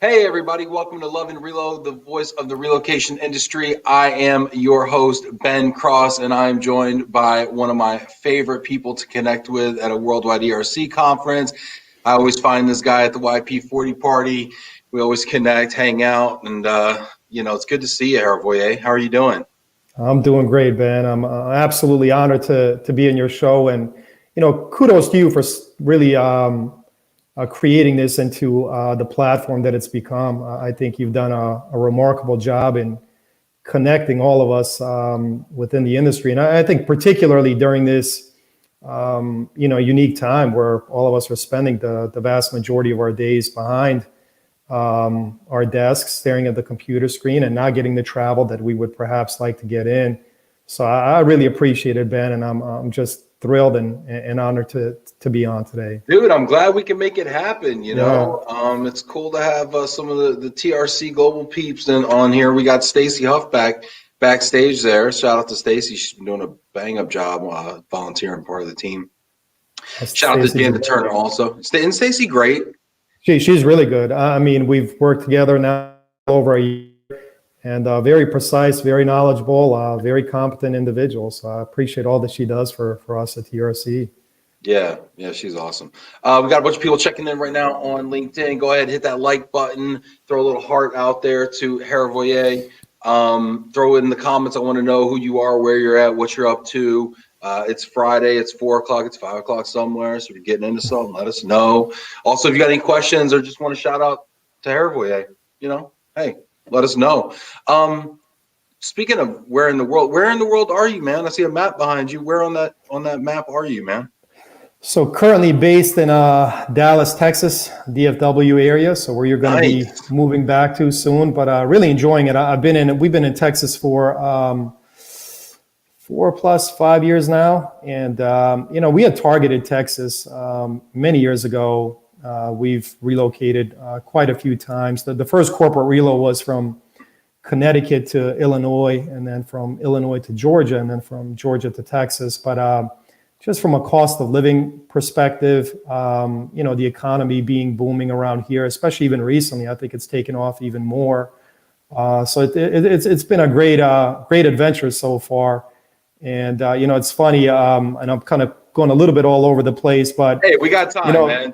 Hey everybody, welcome to Love and Reload, the voice of the relocation industry. I am your host, Ben Cross, and I am joined by one of my favorite people to connect with at a worldwide ERC conference. I always find this guy at the YP40 party. We always connect, hang out, and it's good to see you, Hrvoje. How are you doing? I'm doing great, Ben. I'm absolutely honored to be in your show, and kudos to you for really creating this into the platform that it's become. I think you've done a remarkable job in connecting all of us within the industry, and I think particularly during this unique time where all of us are spending the vast majority of our days behind our desks, staring at the computer screen, and not getting the travel that we would perhaps like to get in. So I really appreciate it, Ben, and I'm just thrilled and honored to be on today. Dude, I'm glad we can make it happen. It's cool to have some of the TRC Global peeps on here. We got Stacy Huff backstage there. Shout out to Stacy. She's been doing a bang up job volunteering part of the team. Shout out to Dan Turner also. Isn't Stacy great? She's really good. I mean, we've worked together now over a year, and very precise, very knowledgeable, very competent individual. So I appreciate all that she does for us at TRC. Yeah, she's awesome. We got a bunch of people checking in right now on LinkedIn. Go ahead, hit that like button, throw a little heart out there to Hrvoje. Throw it in the comments. I want to know who you are, where you're at, what you're up to. It's Friday, it's 4 o'clock, it's 5 o'clock somewhere. So if you're getting into something, let us know. Also, if you got any questions or just want to shout out to Hrvoje, hey, let us know. Speaking of where in the world are you, man? I see a map behind you. Where on that map are you, man? So currently based in Dallas, Texas, DFW area. So where you're going to be moving back to soon, but really enjoying it. We've been in Texas for 4+5 years now. And, we had targeted Texas many years ago. We've relocated quite a few times. The first corporate relo was from Connecticut to Illinois, and then from Illinois to Georgia, and then from Georgia to Texas. But just from a cost of living perspective, the economy being booming around here, especially even recently, I think it's taken off even more. So it's been a great adventure so far. And, it's funny, and I'm kind of going a little bit all over the place, but hey, we got time, man.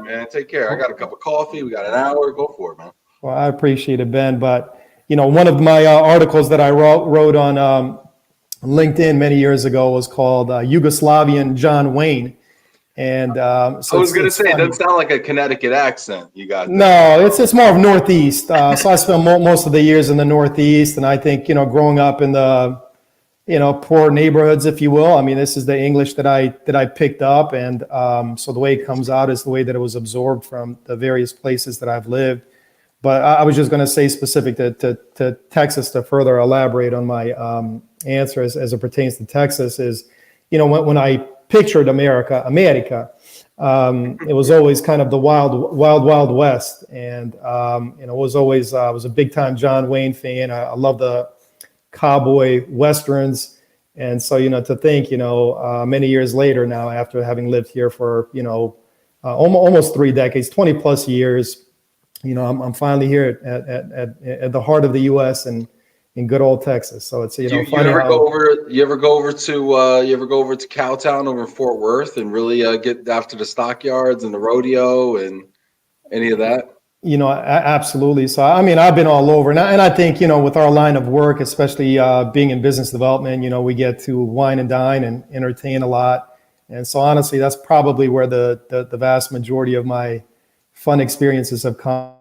Man. Take care. I got a cup of coffee. We got an hour. Go for it, man. Well, I appreciate it, Ben. But, one of my articles that I wrote on LinkedIn many years ago was called Yugoslavian John Wayne. And so I was going to say, it doesn't sound like a Connecticut accent you got. No, it's more of Northeast. So I spent most of the years in the Northeast. And I think, growing up in the, poor neighborhoods, if you will, I mean, this is the English that I picked up. And so the way it comes out is the way that it was absorbed from the various places that I've lived. But I was just going to say specific to Texas to further elaborate on my answer as it pertains to Texas is, when I pictured America, it was always kind of the wild west. And, it was always, I was a big time John Wayne fan. I love the cowboy Westerns. And so, to think, many years later now, after having lived here for, almost 3 decades, 20 plus years, I'm finally here at the heart of the U.S. and in good old Texas. So it's you ever go over to Cowtown over in Fort Worth and really get after the stockyards and the rodeo and any of that? Absolutely. So I mean, I've been all over, and I think with our line of work, especially being in business development, we get to wine and dine and entertain a lot. And so honestly, that's probably where the vast majority of my fun experiences have come.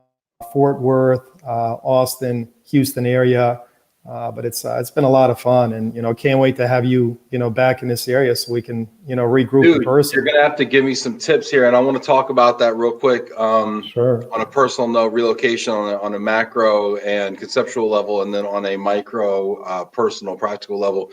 Fort Worth, Austin, Houston area, but it's been a lot of fun, and can't wait to have you back in this area so we can regroup in person. You're gonna have to give me some tips here, and I want to talk about that real quick. Sure. On a personal note, relocation on a macro and conceptual level, and then on a micro, personal, practical level.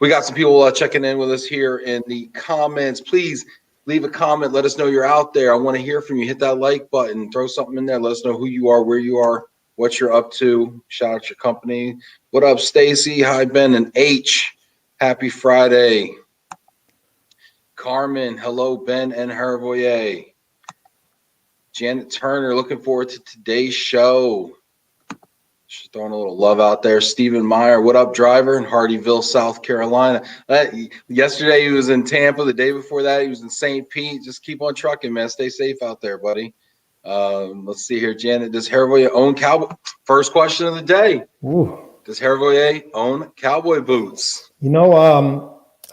We got some people checking in with us here in the comments. Please leave a comment. Let us know you're out there. I want to hear from you. Hit that like button. Throw something in there. Let us know who you are, where you are, what you're up to. Shout out your company. What up, Stacy? Hi, Ben and H. Happy Friday. Carmen. Hello, Ben and Hrvoje. Janet Turner, looking forward to today's show. Just throwing a little love out there. Stephen Meyer, what up, driver? In Hardyville, South Carolina. Yesterday he was in Tampa. The day before that he was in St. Pete. Just keep on trucking, man. Stay safe out there, buddy. Let's see here, Janet. Does Hrvoje own cowboy? First question of the day. Ooh. Does Hrvoje own cowboy boots? You know,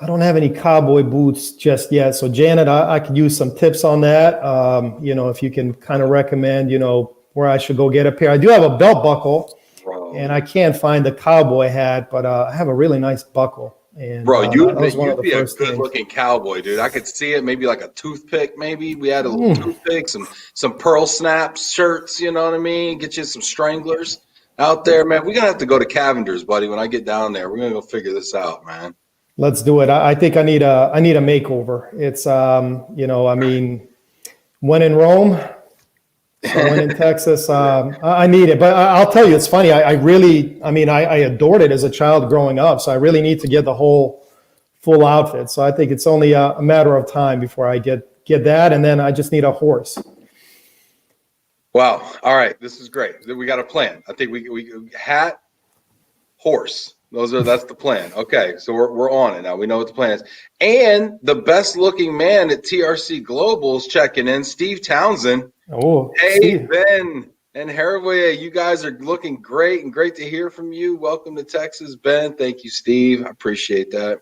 I don't have any cowboy boots just yet. So Janet, I could use some tips on that. You know, if you can kind of recommend, you know, where I should go get a pair. I do have a belt buckle. Bro. And I can't find the cowboy hat, but I have a really nice buckle. And bro, you'd be a good looking cowboy, dude. I could see it, maybe like a toothpick. Maybe we had a little toothpick, some pearl snaps, shirts. You know what I mean? Get you some stranglers out there, man. We're gonna have to go to Cavender's, buddy. When I get down there, we're gonna go figure this out, man. Let's do it. I think I need a makeover. It's you know, I mean, when in Rome. So when in Texas, I need it. But I'll tell you, it's funny. I adored it as a child growing up. So I really need to get the whole full outfit. So I think it's only a matter of time before I get that. And then I just need a horse. Wow. All right. This is great. We got a plan. I think we hat, horse. That's the plan. Okay. So we're on it now. We know what the plan is. And the best looking man at TRC Global is checking in, Steve Townsend. Oh, hey, Steve. Ben and Hrvoje, you guys are looking great and great to hear from you. Welcome to Texas, Ben. Thank you, Steve. I appreciate that.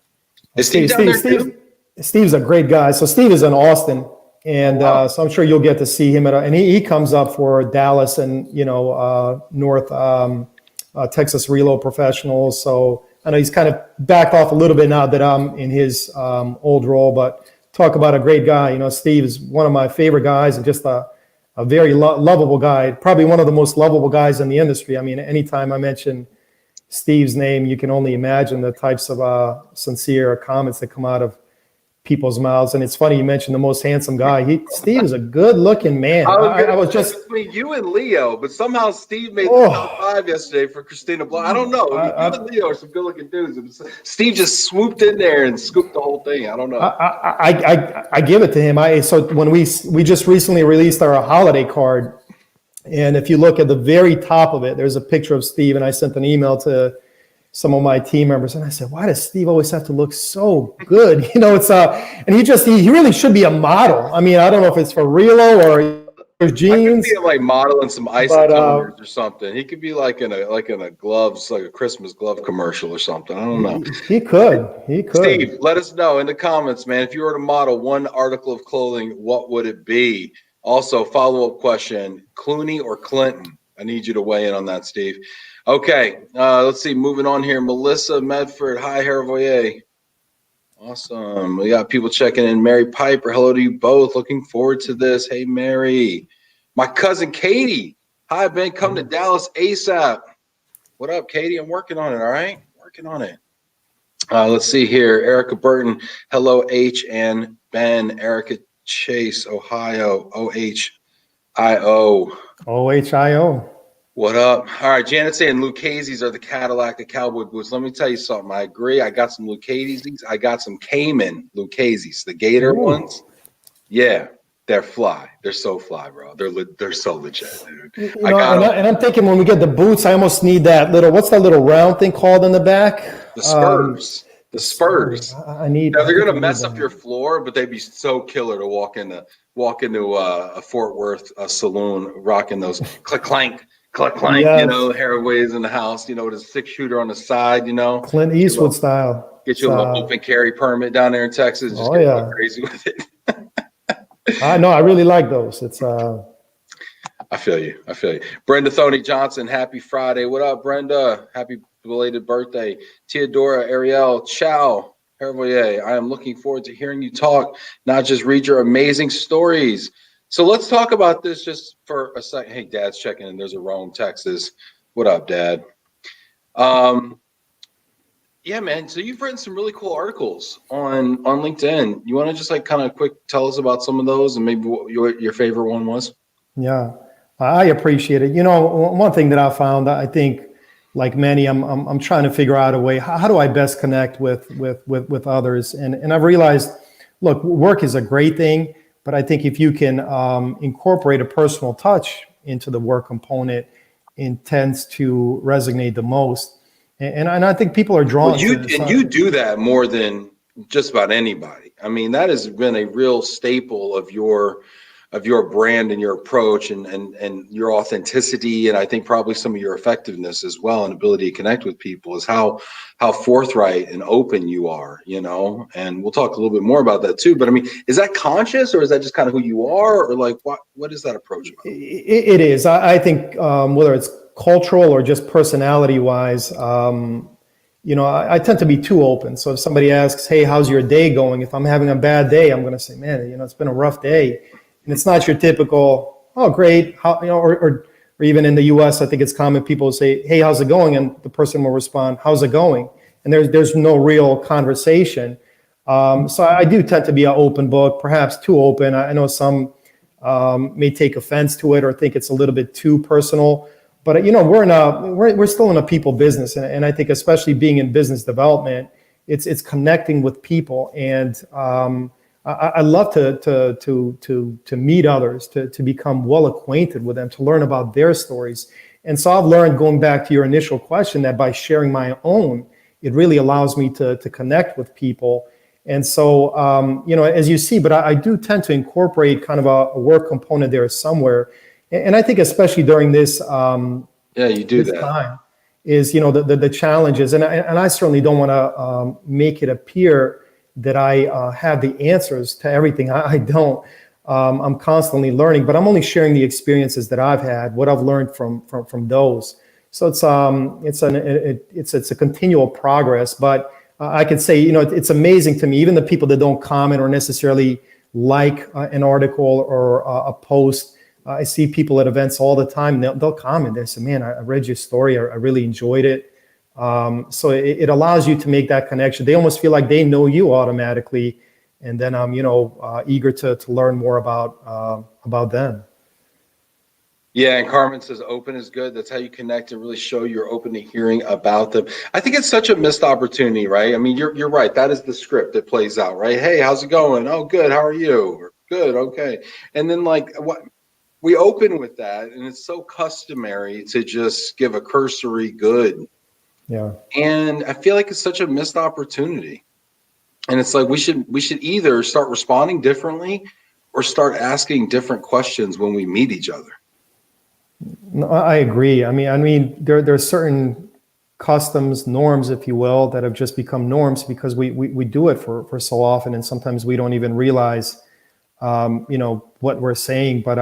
Is Steve down there too? Steve's a great guy. So Steve is in Austin, and so I'm sure you'll get to see him and he comes up for Dallas and North Texas Relo professionals. So I know he's kind of backed off a little bit now that I'm in his old role, but talk about a great guy. You know, Steve is one of my favorite guys and just a very lovable guy, probably one of the most lovable guys in the industry. I mean, anytime I mention Steve's name, you can only imagine the types of sincere comments that come out of people's mouths. And it's funny you mentioned the most handsome guy. Steve is a good-looking man. I was just between you and Leo, but somehow Steve made the top 5 yesterday for Christina Blanc. I don't know. You and Leo are some good-looking dudes. Steve just swooped in there and scooped the whole thing. I don't know. I give it to him. So when we just recently released our holiday card, and if you look at the very top of it, there's a picture of Steve, and I sent an email to some of my team members, and I said, "Why does Steve always have to look so good?" You know, it's and he really should be a model. I mean, I don't know if it's for Relo or jeans. I could be like modeling some isotoners or something. He could be like in a gloves, like a Christmas glove commercial or something. I don't know. He could. Steve, let us know in the comments, man. If you were to model one article of clothing, what would it be? Also, follow-up question: Clooney or Clinton? I need you to weigh in on that, Steve. Okay, let's see. Moving on here. Melissa Medford. Hi, Hrvoje. Awesome. We got people checking in. Mary Piper. Hello to you both. Looking forward to this. Hey, Mary. My cousin Katie. Hi, Ben. Come to Dallas ASAP. What up, Katie? I'm working on it. All right. Working on it. Let's see here. Erica Burton. Hello, H and Ben. Erica Chase, Ohio. OHIO. OHIO. What up? All right, Janet's saying Lucchese's are the Cadillac of cowboy boots. Let me tell you something. I agree. I got some Lucchese's. I got some Cayman Lucchese's, the Gator ones. Yeah, they're fly. They're so fly, bro. They're so legit, dude. And I'm thinking when we get the boots, I almost need that little. What's that little round thing called in the back? The Spurs. The Spurs. I need. Now, they're gonna mess up your floor, but they'd be so killer to walk into a Fort Worth saloon, rocking those click clank. Yes. You know, Hrvoje's in the house, you know, with a 6-shooter on the side, you know. Clint Eastwood style. Get you a little open carry permit down there in Texas. Just get crazy with it. I know. I really like those. It's I feel you. Brenda Thoney Johnson, happy Friday. What up, Brenda? Happy belated birthday. Teodora Ariel, ciao. Hrvoje, I am looking forward to hearing you talk, not just read your amazing stories. So let's talk about this just for a second. Hey, Dad's checking in. There's a Rome, Texas. What up, Dad? Yeah, man. So you've written some really cool articles on LinkedIn. You want to just like kind of quick tell us about some of those and maybe what your favorite one was? Yeah, I appreciate it. You know, one thing that I found, I think, like many, I'm trying to figure out a way. How do I best connect with others? And I've realized, look, work is a great thing. But I think if you can incorporate a personal touch into the work component, it tends to resonate the most. And I think people are drawn Well, to this. you do that more than just about anybody. I mean, that has been a real staple of your brand and your approach and your authenticity, and I think probably some of your effectiveness as well and ability to connect with people is how forthright and open you are, you know. And we'll talk a little bit more about that too. But I mean, is that conscious or is that just kind of who you are, or like what is that approach about? It is. I think whether it's cultural or just personality wise, you know, I tend to be too open. So if somebody asks, "Hey, how's your day going?" If I'm having a bad day, I'm going to say, "Man, you know, it's been a rough day." And it's not your typical, "Oh, great," how, you know, or even in the U.S., I think it's common people say, "Hey, how's it going?" And the person will respond, "How's it going?" And there's no real conversation. So I do tend to be an open book, perhaps too open. I know some may take offense to it or think it's a little bit too personal. But you know, we're still in a people business, and I think especially being in business development, it's connecting with people, and I love to meet others, to become well acquainted with them, to learn about their stories. And so I've learned, going back to your initial question, that by sharing my own, it really allows me to connect with people. And so, you know, as you see, but I do tend to incorporate kind of a work component there somewhere. And I think especially during this You do this that. time is, you know, the challenges. And I certainly don't want to make it appear that I have the answers to everything. I don't. I'm constantly learning, but I'm only sharing the experiences that I've had, what I've learned from those. So it's a continual progress. But I could say, you know, it's amazing to me, even the people that don't comment or necessarily like an article or a post. I see people at events all the time. They'll comment. They say, "Man, I read your story. I really enjoyed it." So it allows you to make that connection. They almost feel like they know you automatically, and then I'm, you know, eager to learn more about them. Yeah, and Carmen says open is good. That's how you connect and really show you're open to hearing about them. I think it's such a missed opportunity, right? I mean, you're right. That is the script that plays out, right? "Hey, how's it going?" "Oh, good. How are you?" Or, "Good. Okay." And then like what we open with that, and it's so customary to just give a cursory good. Yeah. And I feel like it's such a missed opportunity. And it's like we should either start responding differently or start asking different questions when we meet each other. No, I agree. I mean, there are certain customs, norms, if you will, that have just become norms because we do it for so often, and sometimes we don't even realize, you know, what we're saying. But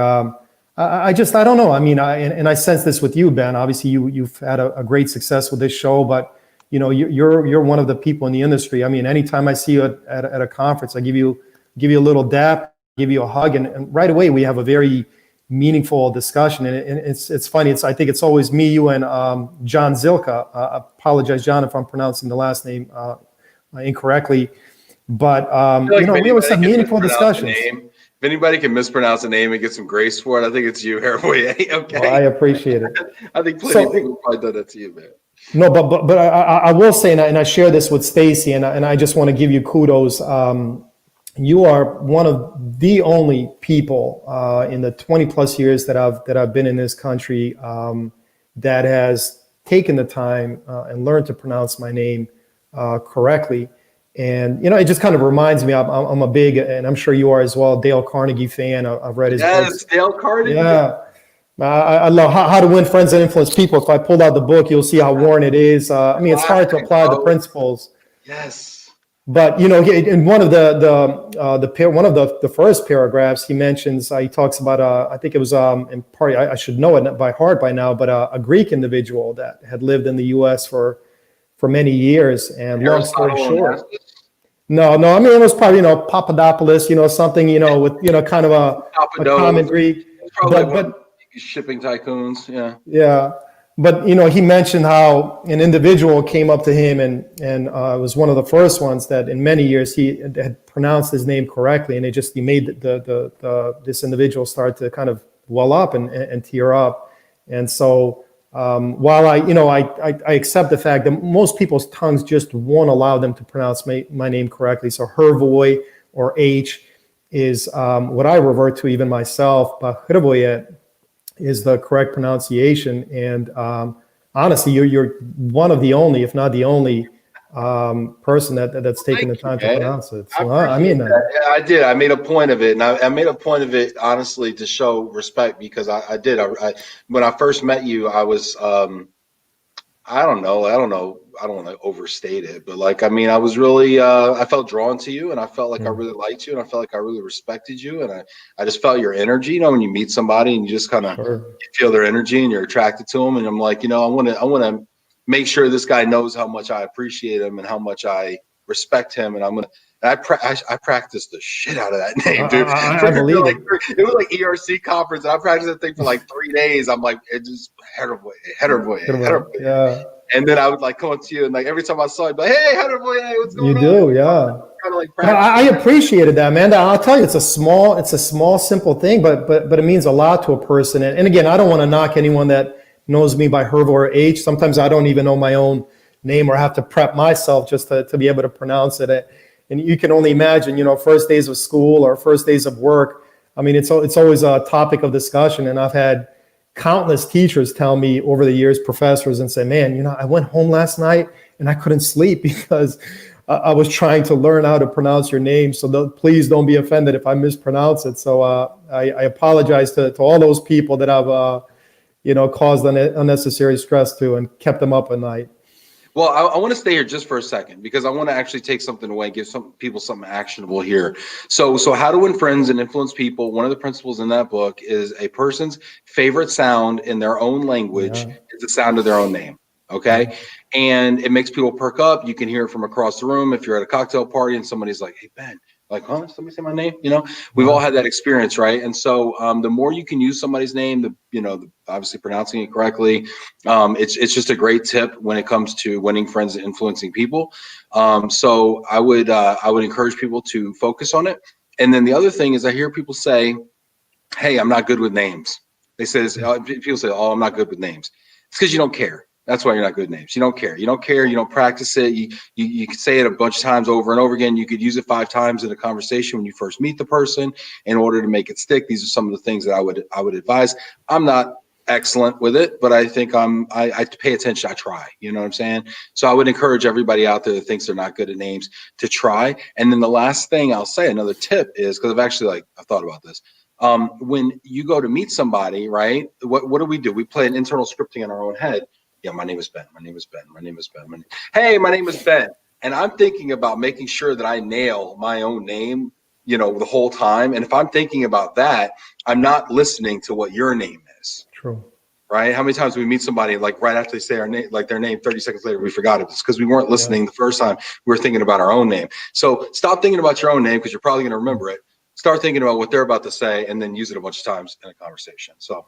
I don't know. I mean, I sense this with you, Ben. Obviously, you've had a great success with this show, but you know, you're one of the people in the industry. I mean, anytime I see you at a conference, I give you a little dap, give you a hug, and right away we have a very meaningful discussion. And it's funny. I think it's always me, you, and John Zilka. I apologize, John, if I'm pronouncing the last name incorrectly. But Like you know, we always have meaningful discussions. If anybody can mispronounce a name and get some grace for it, I think it's you, Hrvoje. Okay. Well, I appreciate it. I think plenty of people probably done that to you, man. No, but I will say, and I share this with Stacy, and I just want to give you kudos. You are one of the only people in the 20 plus years that I've been in this country that has taken the time and learned to pronounce my name correctly. And you know, it just kind of reminds me. I'm a big, and I'm sure you are as well, Dale Carnegie fan. I've read his books. Dale Carnegie. Yeah. I love How to Win Friends and Influence People. If I pulled out the book, you'll see how worn it is. I mean, it's hard to apply the principles. Yes. But you know, in one of the first paragraphs, he mentions he talks about I think it was in part, I should know it by heart by now, but a Greek individual that had lived in the U.S. for many years. And long story short, no, I mean, it was probably, you know, Papadopoulos, you know, something, you know, with, you know, kind of a common Greek. But shipping tycoons, yeah. But you know, he mentioned how an individual came up to him and was one of the first ones that in many years he had pronounced his name correctly, and he made this individual start to kind of well up and tear up. And so while I accept the fact that most people's tongues just won't allow them to pronounce my name correctly, so Hrvoje or H, is what I revert to even myself, but Hrvoje is the correct pronunciation. And honestly, you're one of the only, if not the only, person that's taken the time to pronounce it. So I mean that. Yeah, I did. I made a point of it, and I made a point of it honestly to show respect because I did. When I first met you, I was I don't know. I don't want to overstate it, but like, I mean, I was really, I felt drawn to you and I felt like I really liked you and I felt like I really respected you. And I just felt your energy, you know, when you meet somebody and you just kind of Sure. feel their energy and you're attracted to them. And I'm like, you know, I want to make sure this guy knows how much I appreciate him and how much I respect him. And I practiced the shit out of that name, dude. I believe like, it. it was like ERC conference, and I practiced that thing for like 3 days. I'm like, it just Hrvoje. Yeah. And then I would like come up to you, and like every time I saw you, I'd be like, hey, Hrvoje, what's going You on? do, yeah. Kind of like I appreciated that, man. I'll tell you, it's a small, simple thing, but it means a lot to a person. And again, I don't want to knock anyone that knows me by Hrvoje or H. Sometimes I don't even know my own name or have to prep myself just to be able to pronounce it. And you can only imagine, you know, first days of school or first days of work. I mean, it's always a topic of discussion, and I've had countless teachers tell me over the years, professors, and say, man, you know, I went home last night and I couldn't sleep because I was trying to learn how to pronounce your name. So please don't be offended if I mispronounce it. So I apologize to all those people that I've, you know, caused unnecessary stress to and kept them up at night. Well, I want to stay here just for a second because I want to actually take something away, give some people something actionable here. So How to Win Friends and Influence People. One of the principles in that book is a person's favorite sound in their own language is the sound of their own name. Okay. And it makes people perk up. You can hear it from across the room. If you're at a cocktail party and somebody's like, hey, Ben, like, huh? Somebody say my name. You know, we've all had that experience, right? And so the more you can use somebody's name, obviously pronouncing it correctly, it's just a great tip when it comes to winning friends and influencing people. So I would encourage people to focus on it. And then the other thing is I hear people say, hey, I'm not good with names. People say, oh, I'm not good with names. It's because you don't care. That's why you're not good at names. You don't care. You don't care. You don't practice it. You can say it a bunch of times over and over again. You could use it 5 times in a conversation when you first meet the person in order to make it stick. These are some of the things that I would advise. I'm not excellent with it, but I think I pay attention. I try. You know what I'm saying? So I would encourage everybody out there that thinks they're not good at names to try. And then the last thing I'll say, another tip is, because I've thought about this. When you go to meet somebody, right? What do? We play an internal scripting in our own head. Yeah, my name is Ben. My name is Ben. My name is Ben. Hey, my name is Ben. And I'm thinking about making sure that I nail my own name, you know, the whole time. And if I'm thinking about that, I'm not listening to what your name is. True. Right? How many times we meet somebody like right after they say our name, like their name, 30 seconds later, we forgot it. It's because we weren't listening the first time. We were thinking about our own name. So stop thinking about your own name because you're probably going to remember it. Start thinking about what they're about to say and then use it a bunch of times in a conversation. So.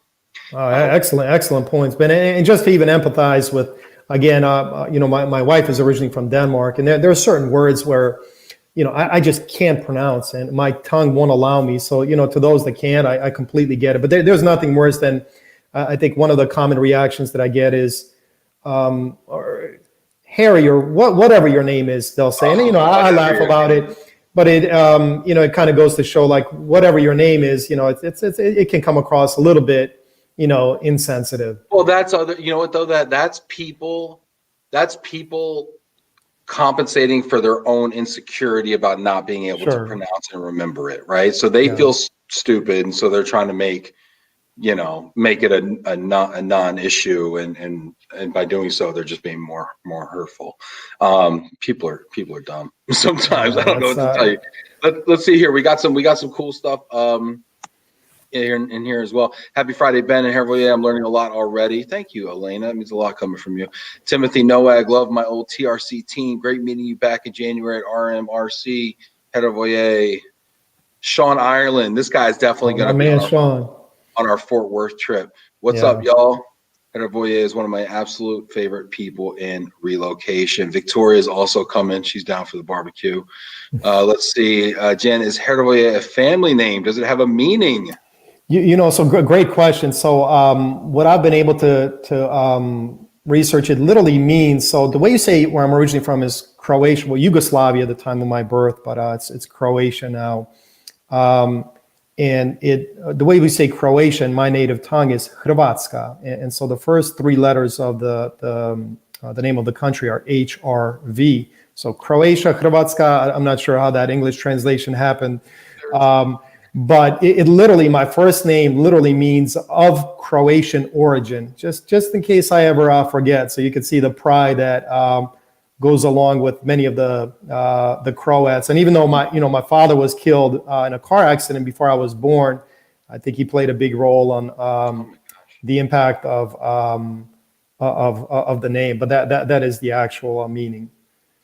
Excellent points, Ben. And just to even empathize with, again, you know, my wife is originally from Denmark, and there are certain words where, you know, I just can't pronounce, and my tongue won't allow me. So, you know, to those that can, I completely get it. But there's nothing worse than, I think one of the common reactions that I get is, or Harry, or whatever your name is, they'll say, and you know, I laugh about it. But it, you know, it kind of goes to show, like, whatever your name is, you know, it can come across a little bit, you know, insensitive. Well, you know what though, that's people compensating for their own insecurity about not being able to pronounce and remember it, right? So they feel stupid, and so they're trying to make it a non-issue, and by doing so, they're just being more hurtful. People are dumb sometimes. I don't know what to tell you. Let's see here. We got some cool stuff. In here as well. Happy Friday, Ben and Hrvoje. I'm learning a lot already. Thank you, Elena. It means a lot coming from you. Timothy Noag, love my old TRC team. Great meeting you back in January at RMRC. Hrvoje. Sean Ireland. This guy's definitely going to be on our Fort Worth trip. What's up, y'all? Hrvoje is one of my absolute favorite people in relocation. Victoria is also coming. She's down for the barbecue. Let's see. Jen, is Hrvoje a family name? Does it have a meaning? You know, so great question. So what I've been able to research, it literally means, so the way you say where I'm originally from is Croatia, well, Yugoslavia at the time of my birth, but it's Croatia now. And the way we say Croatia in my native tongue is Hrvatska. And so the first three letters of the name of the country are HRV. So Croatia, Hrvatska, I'm not sure how that English translation happened. But it literally, my first name literally means of Croatian origin, just in case I ever forget. So you can see the pride that goes along with many of the Croats. And even though my father was killed in a car accident before I was born, I think he played a big role on the impact of the name. But that is the actual meaning.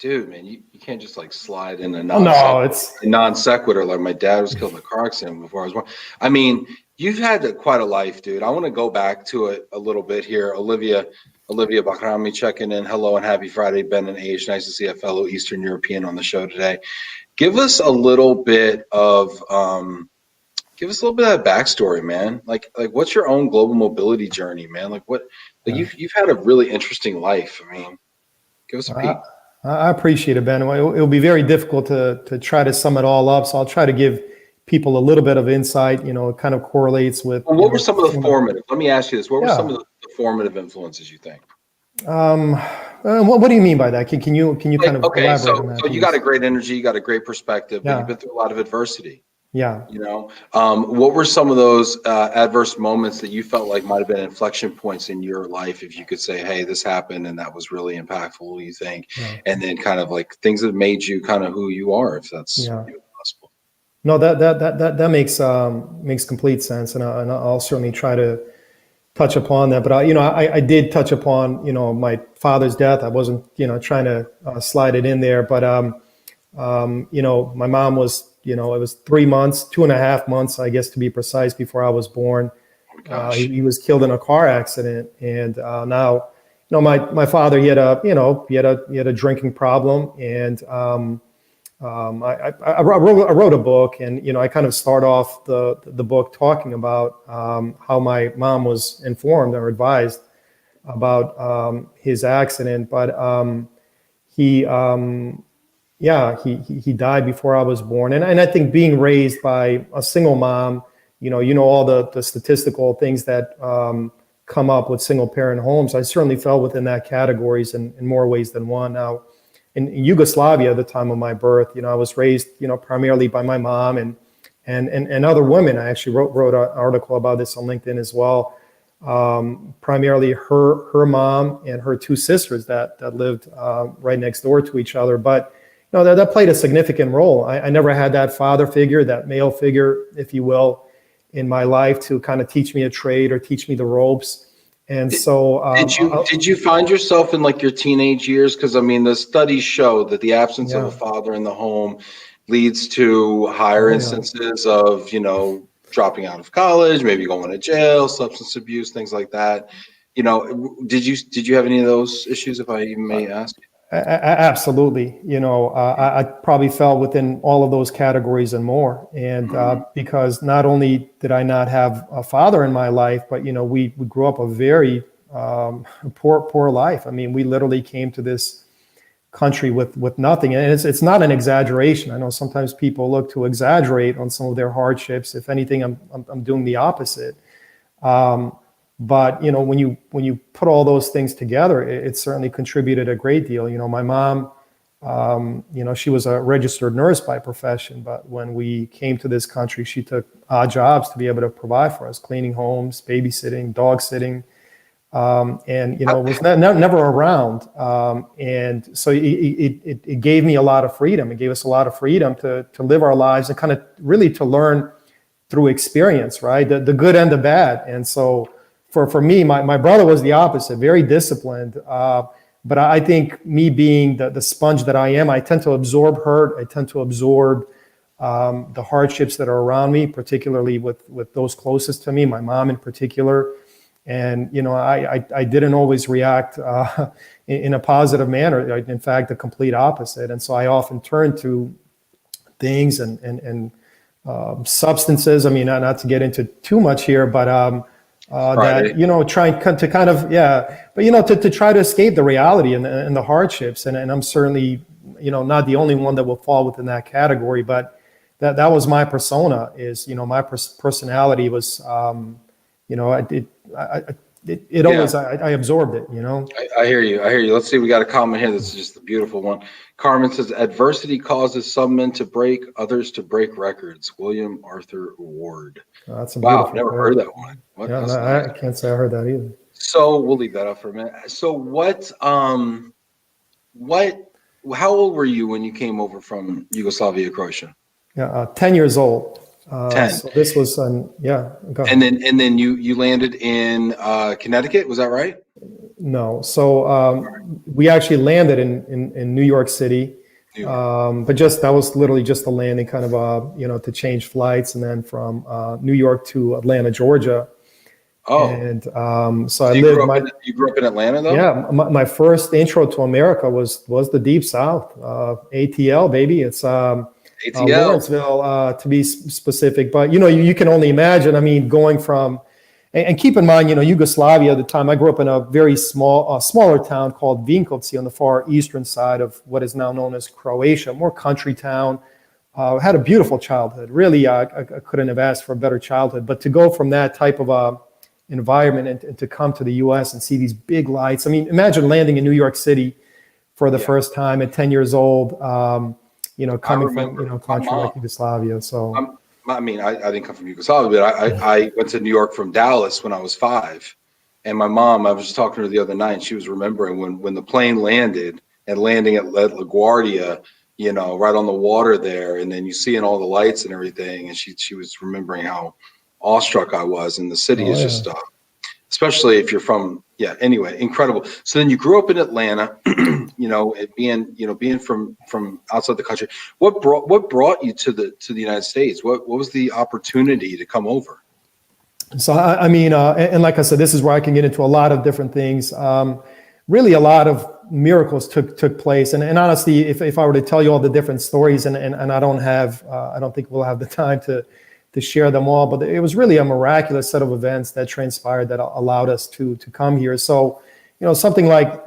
Dude, man, you can't just like slide in a non sequitur like my dad was killed in a car accident before I was born. I mean, you've had quite a life, dude. I want to go back to it a little bit here. Olivia Bakrami checking in. Hello and happy Friday, Ben and Age. Nice to see a fellow Eastern European on the show today. Give us a little bit of that backstory, man. Like what's your own global mobility journey, man? You've had a really interesting life. I mean, give us a peek. I appreciate it, Ben. It'll be very difficult to try to sum it all up. So I'll try to give people a little bit of insight. It kind of correlates with. Well, what were some of the formative? Let me ask you this: what were some of the formative influences you think? What do you mean by that? Can you kind of elaborate on that? So you got a great energy, you got a great perspective, but you've been through a lot of adversity. Yeah. What were some of those adverse moments that you felt like might have been inflection points in your life? If you could say, hey, this happened and that was really impactful, you think, and then kind of like things that made you kind of who you are, if that's possible. No, that makes complete sense. And I'll certainly try to touch upon that. But I did touch upon, my father's death. I wasn't, trying to slide it in there, but, my mom was, it was 3 months, 2.5 months, I guess, to be precise, before I was born. He was killed in a car accident. And now, my father, he had a drinking problem. And I wrote a book, and, I kind of start off the book talking about how my mom was informed or advised about his accident. But he died before I was born. And I think being raised by a single mom, all the statistical things that come up with single parent homes, I certainly fell within that categories in more ways than one. Now, in Yugoslavia at the time of my birth, I was raised, primarily by my mom and other women. I actually wrote an article about this on LinkedIn as well. Primarily her mom and her two sisters that lived right next door to each other. But that played a significant role. I never had that father figure, that male figure, if you will, in my life to kind of teach me a trade or teach me the ropes. And so, did you find yourself in like your teenage years? Because I mean, the studies show that the absence of a father in the home leads to higher instances of, dropping out of college, maybe going to jail, substance abuse, things like that. Did you have any of those issues, if I even may ask? Absolutely. I probably fell within all of those categories and more. And because not only did I not have a father in my life, but, we grew up a very poor life. I mean, we literally came to this country with nothing. And it's not an exaggeration. I know sometimes people look to exaggerate on some of their hardships. If anything, I'm doing the opposite. But when you put all those things together, it certainly contributed a great deal. My mom, she was a registered nurse by profession, but when we came to this country, she took odd jobs to be able to provide for us, cleaning homes, babysitting, dog sitting, and was never around. And so it gave me a lot of freedom. It gave us a lot of freedom to live our lives and kind of really to learn through experience, right? The good and the bad. And so for me, my brother was the opposite, very disciplined. But I think me being the sponge that I am, I tend to absorb hurt. I tend to absorb the hardships that are around me, particularly with those closest to me, my mom in particular. And, I didn't always react in a positive manner. In fact, the complete opposite. And so I often turned to things and substances. I mean, not to get into too much here, but that, trying to kind of, but, to try to escape the reality and the hardships. And I'm certainly, not the only one that will fall within that category, but that was my persona. Is my personality was it always I absorbed it. I hear you. I hear you. Let's see. We got a comment here. This is just a beautiful one. Carmen says, "Adversity causes some men to break, others to break records." William Arthur Ward. That's a Wow, beautiful never quote. heard that one. What? Yeah, That's no, nice. I can't say I heard that either. So we'll leave that up for a minute. So how old were you when you came over from Yugoslavia, Croatia? Yeah, 10 years old. 10. So this was, go ahead. And then you landed in Connecticut, was that right? No. So we actually landed in New York City. New York. But that was literally just a landing, kind of to change flights, and then from New York to Atlanta, Georgia. Oh. And so I lived. You grew up in Atlanta, though? Yeah, my first intro to America was the Deep South, ATL, baby. It's ATL. Lawrenceville, to be specific. But you can only imagine. I mean, going from, and keep in mind, Yugoslavia at the time. I grew up in a very smaller town called Vinkovci on the far eastern side of what is now known as Croatia, more country town. Had a beautiful childhood. Really, I couldn't have asked for a better childhood. But to go from that type of environment and to come to the U.S. and see these big lights. I mean, imagine landing in New York City for the first time at 10 years old. Coming from a country like Yugoslavia. So I didn't come from Yugoslavia, but I went to New York from Dallas when I was 5. And my mom, I was just talking to her the other night, and she was remembering when the plane landed and landing at LaGuardia, right on the water there, and then you seeing all the lights and everything, and she was remembering how awestruck I was, and the city is just especially if you're from anyway, incredible. So then you grew up in Atlanta, being from outside the country. What brought you to the United States? What was the opportunity to come over? So and like I said, this is where I can get into a lot of different things. Really, a lot of miracles took place, and honestly, if I were to tell you all the different stories, and I don't think we'll have the time to share them all, but it was really a miraculous set of events that transpired that allowed us to come here. So, something like,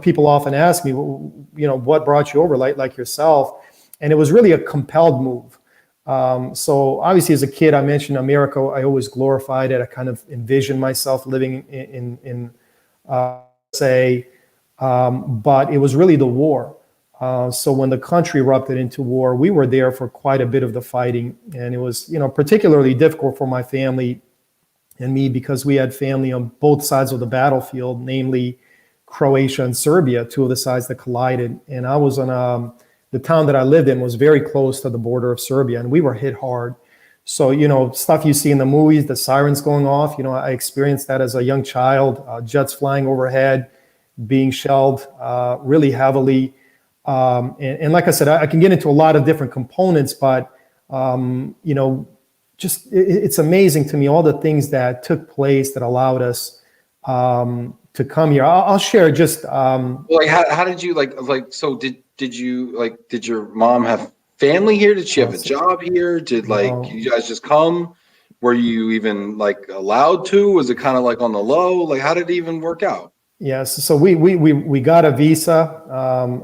people often ask me, what brought you over, like yourself? And it was really a compelled move. So obviously as a kid, I mentioned America, I always glorified it. I kind of envisioned myself living in say, but it was really the war. So when the country erupted into war, we were there for quite a bit of the fighting. And it was, particularly difficult for my family and me because we had family on both sides of the battlefield, namely Croatia and Serbia, two of the sides that collided. And I was on the town that I lived in was very close to the border of Serbia, and we were hit hard. So, stuff you see in the movies, the sirens going off, I experienced that as a young child, jets flying overhead, being shelled really heavily. And like I said, I can get into a lot of different components, but, just it's amazing to me, all the things that took place that allowed us to come here. I'll share just. Well, how did you so did your mom have family here? Did she have a job here? Did you guys just come? Were you even allowed to? Was it kind of on the low? How did it even work out? Yes, so we got a visa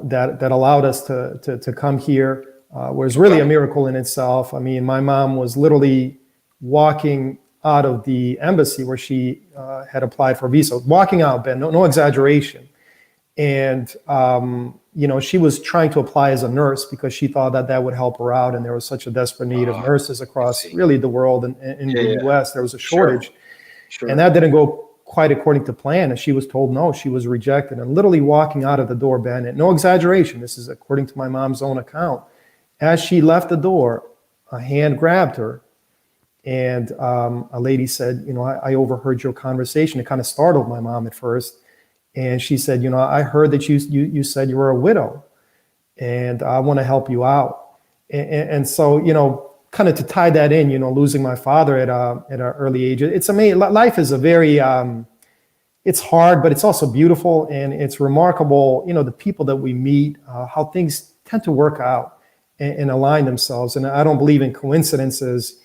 that allowed us to come here. Was really a miracle in itself. I mean, my mom was literally walking out of the embassy where she had applied for a visa, walking out, Ben, no exaggeration. And she was trying to apply as a nurse because she thought that would help her out, and there was such a desperate need of nurses across really the world, and in the U.S. there was a shortage, and that didn't go quite according to plan, and she was told no, she was rejected, and literally walking out of the door, Ben, and no exaggeration, this is according to my mom's own account, as she left the door, a hand grabbed her, and a lady said, I overheard your conversation. It kind of startled my mom at first, and she said, I heard that you said you were a widow, and I want to help you out, and so kind of to tie that in, losing my father at an early age. It's amazing. Life is a very, it's hard, but it's also beautiful, and it's remarkable, the people that we meet, how things tend to work out and align themselves. And I don't believe in coincidences.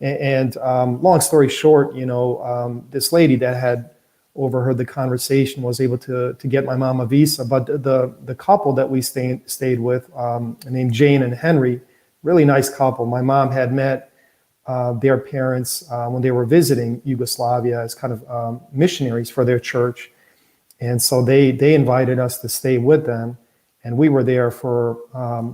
And long story short, this lady that had overheard the conversation was able to get my mom a visa. But the couple that we stayed with, named Jane and Henry, really nice couple. My mom had met their parents when they were visiting Yugoslavia as kind of missionaries for their church. And so they invited us to stay with them. And we were there for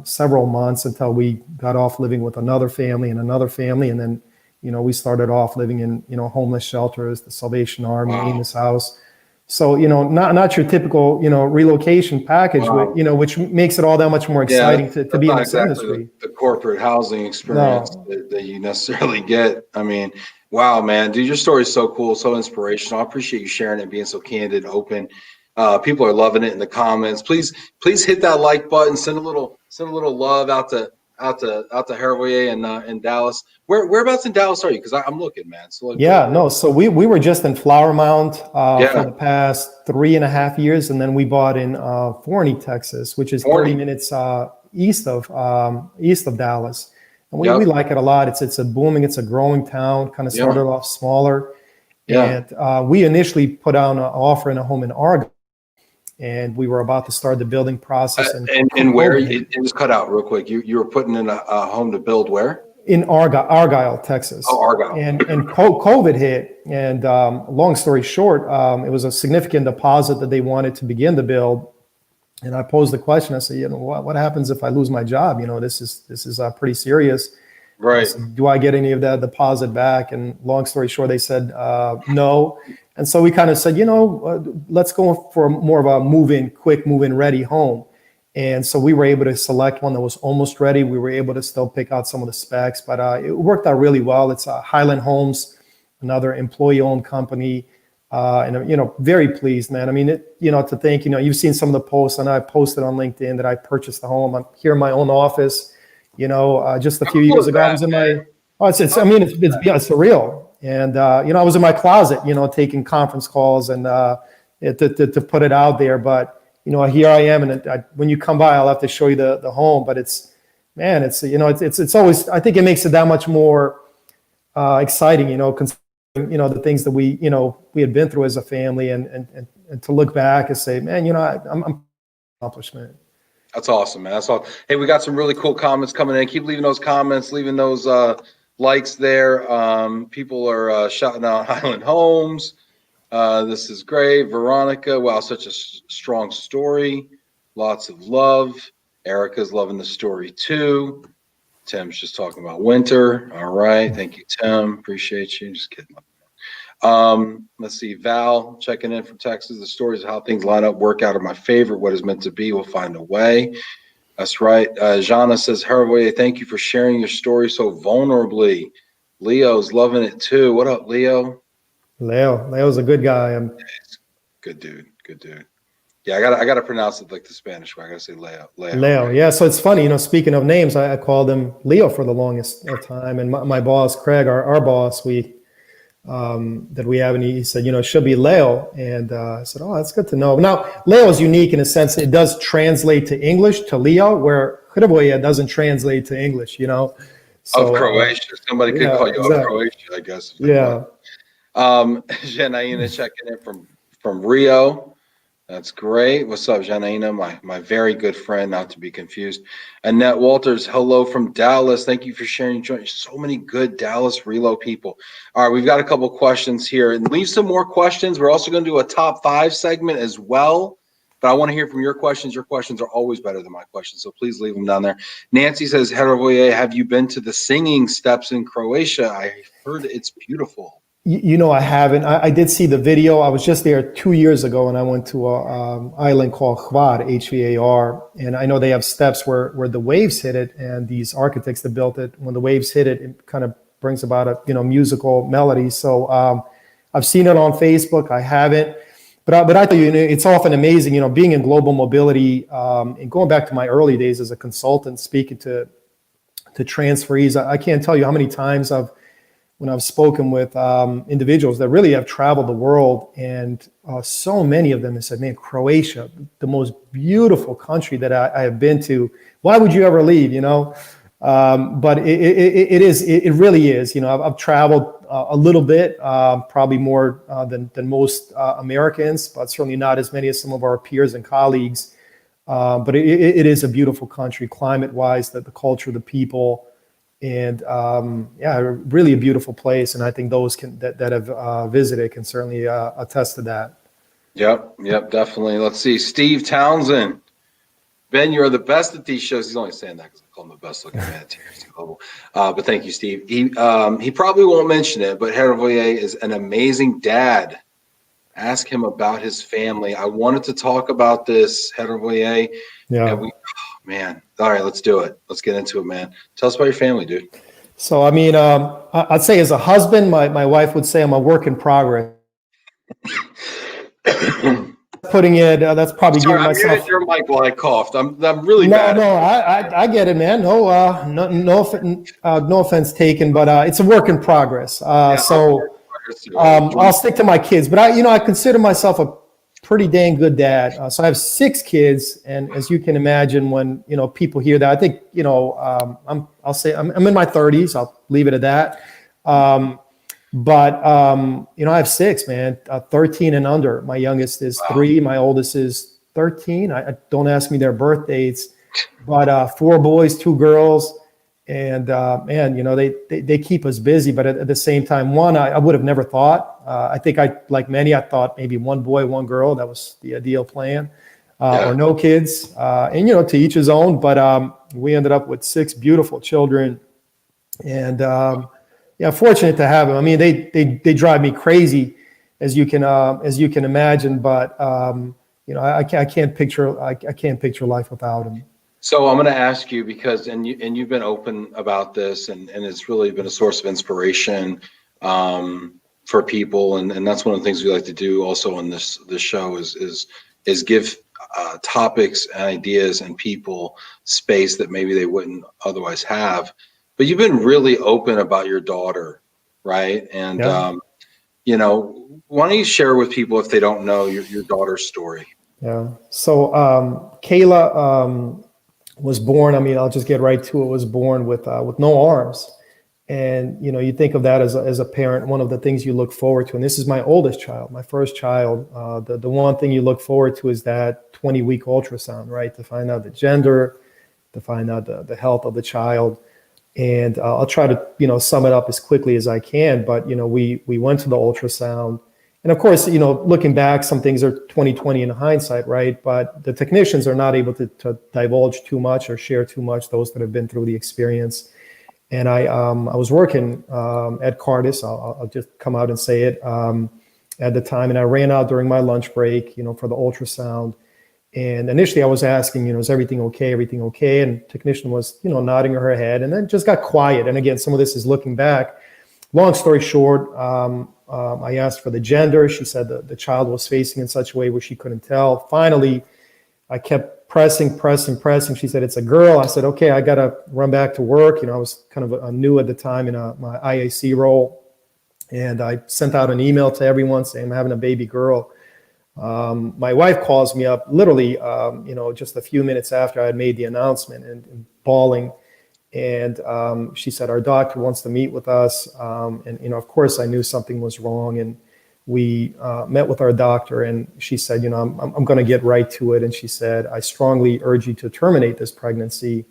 several months until we got off living with another family and another family. And then, we started off living in, homeless shelters, the Salvation Army, Wow. Amos House. So, not your typical, relocation package, Wow. which makes it all that much more exciting to be in not this industry. the corporate housing experience that you necessarily get. I mean, wow, man, dude, your story is so cool, so inspirational. I appreciate you sharing it and being so candid and open. People are loving it in the comments. Please hit that like button. Send a little love out to Hrvoje and Dallas. Whereabouts in Dallas are you? Because I'm looking, man. So So we were just in Flower Mound Yeah. for the past 3.5 years, and then we bought in Forney, Texas, which is 30 minutes east of Dallas. And we like it a lot. It's a growing town. Kind of started off smaller, and we initially put out an offer in a home in Argyle. And we were about to start the building process. And where it just cut out real quick. You were putting in a home to build where? In Argyle, Texas. Oh, Argyle. And COVID hit. And long story short, it was a significant deposit that they wanted to begin the build. And I posed the question. I said, what happens if I lose my job? This is pretty serious. Right. Said, do I get any of that deposit back? And long story short, they said no. And so we kind of said, let's go for more of a quick move-in ready home. And so we were able to select one that was almost ready. We were able to still pick out some of the specs, but it worked out really well. It's Highland Homes, another employee-owned company, and very pleased, man. I mean, to think, you've seen some of the posts, and I posted on LinkedIn that I purchased the home. I'm here in my own office. Just a few years ago, I was in my. Oh, it's surreal. And, I was in my closet, taking conference calls and to put it out there. But, here I am. And when you come by, I'll have to show you the home. But it's always, I think it makes it that much more exciting, considering, the things that we had been through as a family and to look back and say, man, I'm accomplishment. That's awesome, man. That's all. Hey, we got some really cool comments coming in. Keep leaving those comments, leaving those likes there. People are shouting out Highland Homes. This is great. Veronica, wow, such a strong story. Lots of love. Erica's loving the story too. Tim's just talking about winter. All right. Thank you, Tim. Appreciate you. Just kidding. Let's see. Val checking in from Texas. The stories of how things line up, work out are my favorite. What is meant to be, we'll find a way. That's right. Jana says, Hrvoje, thank you for sharing your story so vulnerably. Leo's loving it too. What up, Leo? Leo's a good guy. Good dude. Good dude. Yeah, I gotta pronounce it like the Spanish way. I gotta say Leo. Leo. Right? Yeah. So it's funny, speaking of names, I called him Leo for the longest time. And my boss, Craig, our boss, that we have, and he said, it should be Leo. And I said, oh, that's good to know. Now, Leo is unique in a sense. It does translate to English, to Leo, where Hrvoje doesn't translate to English, So, of Croatia. Somebody could call you of Croatia, I guess. Yeah. Janaina checking in from Rio. That's great. What's up, Janaina? My very good friend, not to be confused. Annette Walters, hello from Dallas. Thank you for sharing. So many good Dallas Relo people. All right, we've got a couple questions here, and leave some more questions. We're also going to do a top 5 segment as well, but I want to hear from your questions. Your questions are always better than my questions, so please leave them down there. Nancy says, Hrvoje, have you been to the singing steps in Croatia? I heard it's beautiful. I haven't. I did see the video. I was just there 2 years ago, and I went to an island called Hvar, Hvar, and I know they have steps where the waves hit it, and these architects that built it, when the waves hit it, it kind of brings about a musical melody. So I've seen it on Facebook. I haven't, but I tell you, it's often amazing. Being in global mobility and going back to my early days as a consultant, speaking to transferees, I can't tell you how many times when I've spoken with individuals that really have traveled the world, and so many of them have said, man, Croatia, the most beautiful country that I have been to. Why would you ever leave, But it really is. I've traveled a little bit, probably more than most Americans, but certainly not as many as some of our peers and colleagues. But it is a beautiful country, climate-wise, the culture, the people, and yeah, really a beautiful place. And I think those that have visited can certainly attest to that. Yep, definitely. Let's see. Steve Townsend. Ben, you're the best at these shows. He's only saying that because I call him the best looking man at TRC Global. But thank you, Steve. He probably won't mention it, but Hrvoje is an amazing dad. Ask him about his family. I wanted to talk about this, Hrvoje. Yeah. And man. All right, let's do it. Let's get into it, man. Tell us about your family, dude. So, I mean, I'd say as a husband, my wife would say I'm a work in progress. Putting it, that's probably Sorry, giving myself. I'm your mic while I coughed. I'm really bad. No, I get it, man. No offense taken, but it's a work in progress. So I'll stick to my kids, but I consider myself a pretty dang good dad. So I have 6 kids, and as you can imagine, when people hear that, I think I'll say I'm in my 30s. I'll leave it at that. But I have 6, man, 13 and under. My youngest is 3. My oldest is 13. I don't ask me their birth dates, but 4 boys, 2 girls, and man, they keep us busy. But at the same time, one I would have never thought. I think like many, I thought maybe 1 boy, 1 girl. That was the ideal plan, or no kids. And to each his own. But we ended up with 6 beautiful children, and yeah, fortunate to have them. I mean, they drive me crazy, as you can imagine. But I can't picture life without them. So I'm going to ask you because you've been open about this, and it's really been a source of inspiration for people, and that's one of the things we like to do also on this show is give topics and ideas and people space that maybe they wouldn't otherwise have. But you've been really open about your daughter, right? And why don't you share with people, if they don't know, your daughter's story? Yeah. So Kayla was born. I mean, I'll just get right to it. Was born with no arms, and you think of that as a parent. One of the things you look forward to, and this is my oldest child, my first child. The one thing you look forward to is that 20-week ultrasound, right? To find out the gender, to find out the health of the child. And I'll try to, sum it up as quickly as I can. But, we went to the ultrasound. And of course, looking back, some things are 20/20 in hindsight, right? But the technicians are not able to divulge too much or share too much, those that have been through the experience. And I was working at Cardis. I'll just come out and say it at the time. And I ran out during my lunch break, for the ultrasound. And initially I was asking, is everything okay? Everything okay? And technician was, nodding her head, and then just got quiet. And again, some of this is looking back. Long story short, I asked for the gender. She said the child was facing in such a way where she couldn't tell. Finally, I kept pressing. She said, it's a girl. I said, okay, I got to run back to work. I was kind of new at the time in my IAC role. And I sent out an email to everyone saying I'm having a baby girl. My wife calls me up literally, just a few minutes after I had made the announcement and bawling. And she said, our doctor wants to meet with us. And of course, I knew something was wrong. And we met with our doctor, and she said, I'm going to get right to it. And she said, I strongly urge you to terminate this pregnancy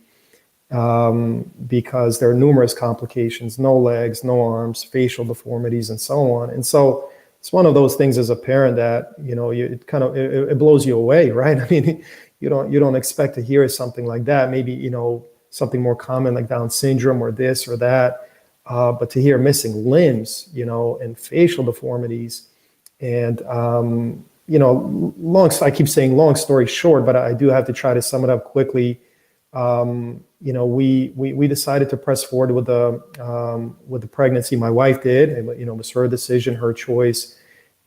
because there are numerous complications, no legs, no arms, facial deformities, and so on. And so it's one of those things as a parent that, it blows you away, right? I mean, you don't expect to hear something like that. Maybe, something more common like Down syndrome or this or that. But to hear missing limbs, and facial deformities and, I keep saying long story short, but I do have to try to sum it up quickly. We decided to press forward with the pregnancy. My wife did, and it was her decision, her choice.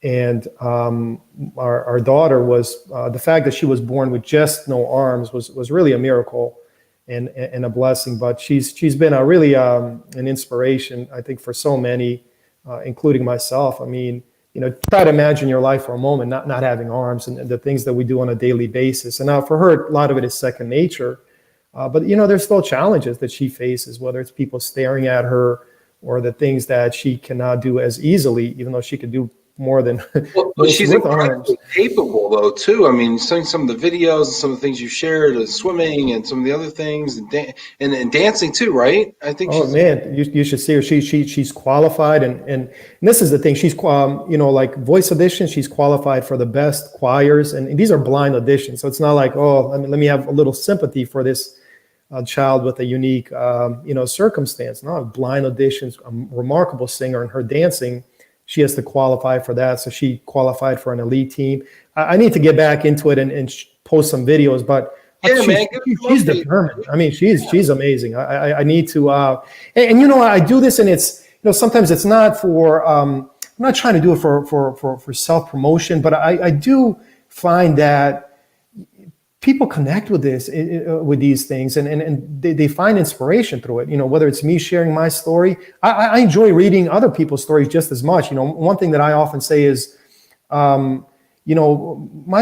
And our daughter was the fact that she was born with just no arms was really a miracle and a blessing. But she's been a really an inspiration, I think, for so many, including myself. I mean, try to imagine your life for a moment, not having arms and the things that we do on a daily basis. And now for her, a lot of it is second nature. But there's still challenges that she faces, whether it's people staring at her or the things that she cannot do as easily, even though she could do more than Well, most she's with arms. incredibly capable, though, too. I mean, seeing some of the videos and some of the things you shared, swimming and some of the other things, and dancing too, right? I think Oh she's. man, you should see her. She's qualified, and this is the thing. She's like voice audition. She's qualified for the best choirs, and these are blind auditions. So it's not like, oh, let me have a little sympathy for this child with a unique circumstance. No, blind auditions. A remarkable singer, and her dancing, she has to qualify for that. So she qualified for an elite team. I need to get back into it and post some videos, but. Yeah, man, give us some She's updates. determined. I mean, she's amazing. I need to, and I do this, and it's sometimes it's not for. I'm not trying to do it for self promotion, but I do find that people connect with this with these things, and they find inspiration through it. Whether it's me sharing my story, I enjoy reading other people's stories just as much. One thing that I often say is, my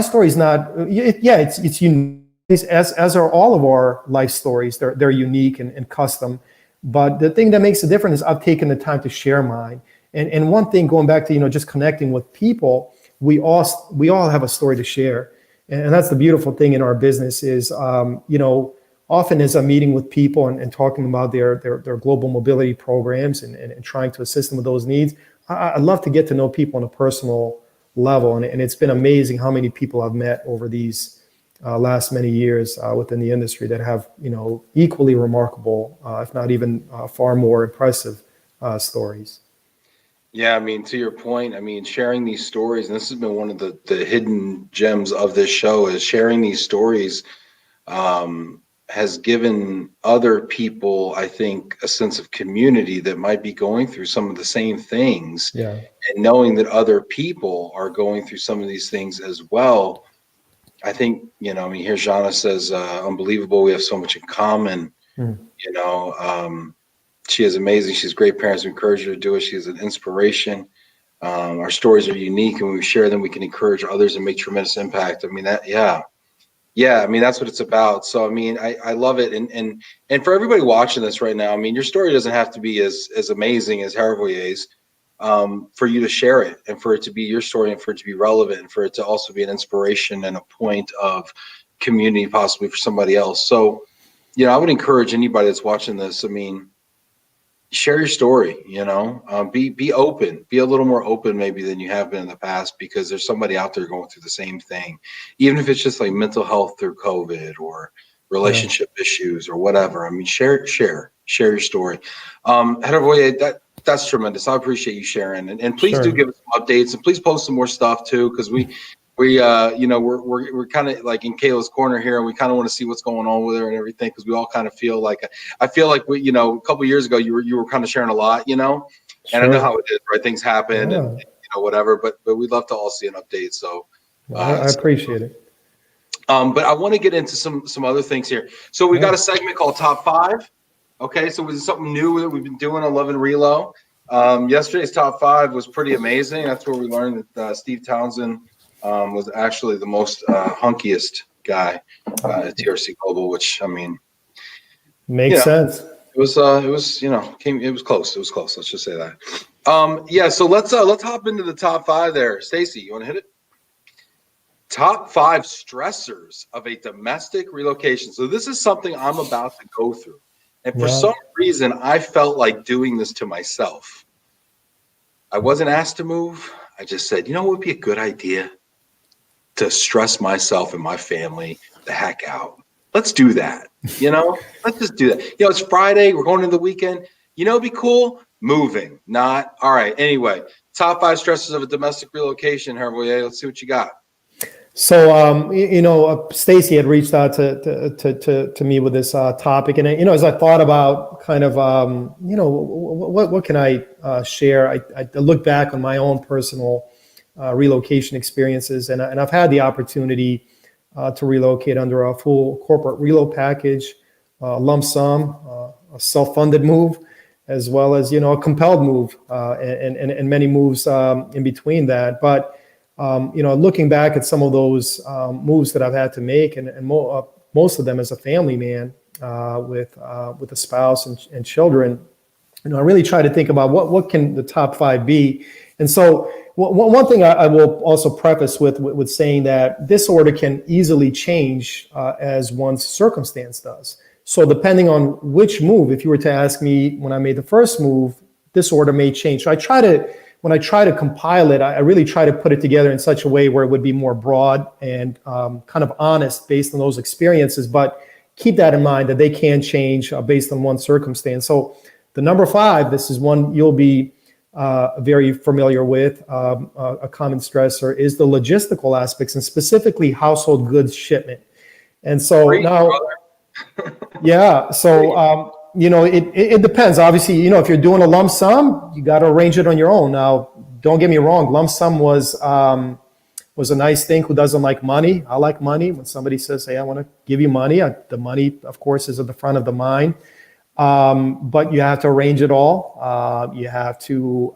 story is not. It's unique. As are all of our life stories. They're unique and custom. But the thing that makes a difference is I've taken the time to share mine. And one thing, going back to just connecting with people, we all have a story to share. And that's the beautiful thing in our business is often as I'm meeting with people and talking about their global mobility programs and trying to assist them with those needs, I love to get to know people on a personal level. And it's been amazing how many people I've met over these last many years within the industry that have, equally remarkable, if not even far more impressive stories. Yeah, I mean, to your point, I mean, sharing these stories, and this has been one of the hidden gems of this show, is sharing these stories has given other people, I think, a sense of community that might be going through some of the same things. Yeah. And knowing that other people are going through some of these things as well. I think, I mean, here Jana says, unbelievable. We have so much in common. She is amazing. She's great parents. We encourage her to do it. She's an inspiration. Our stories are unique, and when we share them, we can encourage others and make tremendous impact. I mean, I mean, that's what it's about. So, I mean, I love it. And for everybody watching this right now, I mean, your story doesn't have to be as amazing as Hrvoje's. For you to share it and for it to be your story and for it to be relevant and for it to also be an inspiration and a point of community possibly for somebody else. So, I would encourage anybody that's watching this, I mean, share your story, be open, be a little more open maybe than you have been in the past, because there's somebody out there going through the same thing, even if it's just like mental health through COVID or relationship issues or whatever. I mean, share your story. Hrvoje, that's tremendous. I appreciate you sharing, and please do give us some updates, and please post some more stuff too, because we're kind of like in Kayla's corner here, and we kind of want to see what's going on with her and everything, because we all kind of feel like I feel like we, a couple of years ago you were kind of sharing a lot, and I know how it is, right? Things happen and whatever, but we'd love to all see an update. So I appreciate it. But I want to get into some other things here. So we got a segment called Top 5. Okay, so this is something new that we've been doing on LOVE+RELO. Yesterday's Top 5 was pretty amazing. That's where we learned that Steve Townsend was actually the most hunkiest guy at TRC Global, which, I mean, makes sense. It was close. It was close. Let's just say that. So let's hop into the top 5 there. Stacy, you want to hit it? Top 5 stressors of a domestic relocation. So this is something I'm about to go through. And for some reason, I felt like doing this to myself. I wasn't asked to move. I just said, what would be a good idea? To stress myself and my family the heck out. Let's do that. Let's just do that. It's Friday. We're going into the weekend. It'd be cool. Moving, not. All right. Anyway, top 5 stresses of a domestic relocation, Hrvoje. Let's see what you got. So, Stacy had reached out to me with this topic, and as I thought about kind of, what can I share? I look back on my own personal relocation experiences, and I've had the opportunity to relocate under a full corporate reload package, lump sum, a self-funded move, as well as a compelled move, and many moves in between that, but. Looking back at some of those moves that I've had to make, and most of them as a family man with a spouse and children, I really try to think about what can the top 5 be. And so one thing I will also preface with saying that this order can easily change as one's circumstance does. So depending on which move, if you were to ask me when I made the first move, this order may change. So when I try to compile it, I really try to put it together in such a way where it would be more broad and kind of honest based on those experiences. But keep that in mind that they can change based on one circumstance. So the number 5, this is one you'll be very familiar with, a common stressor, is the logistical aspects and specifically household goods shipment. And so now, yeah, so it depends. Obviously, if you're doing a lump sum, you got to arrange it on your own. Now, don't get me wrong, lump sum was a nice thing. Who doesn't like money? I like money. When somebody says, "Hey, I want to give you money," the money, of course, is at the front of the mind. But you have to arrange it all. You have to,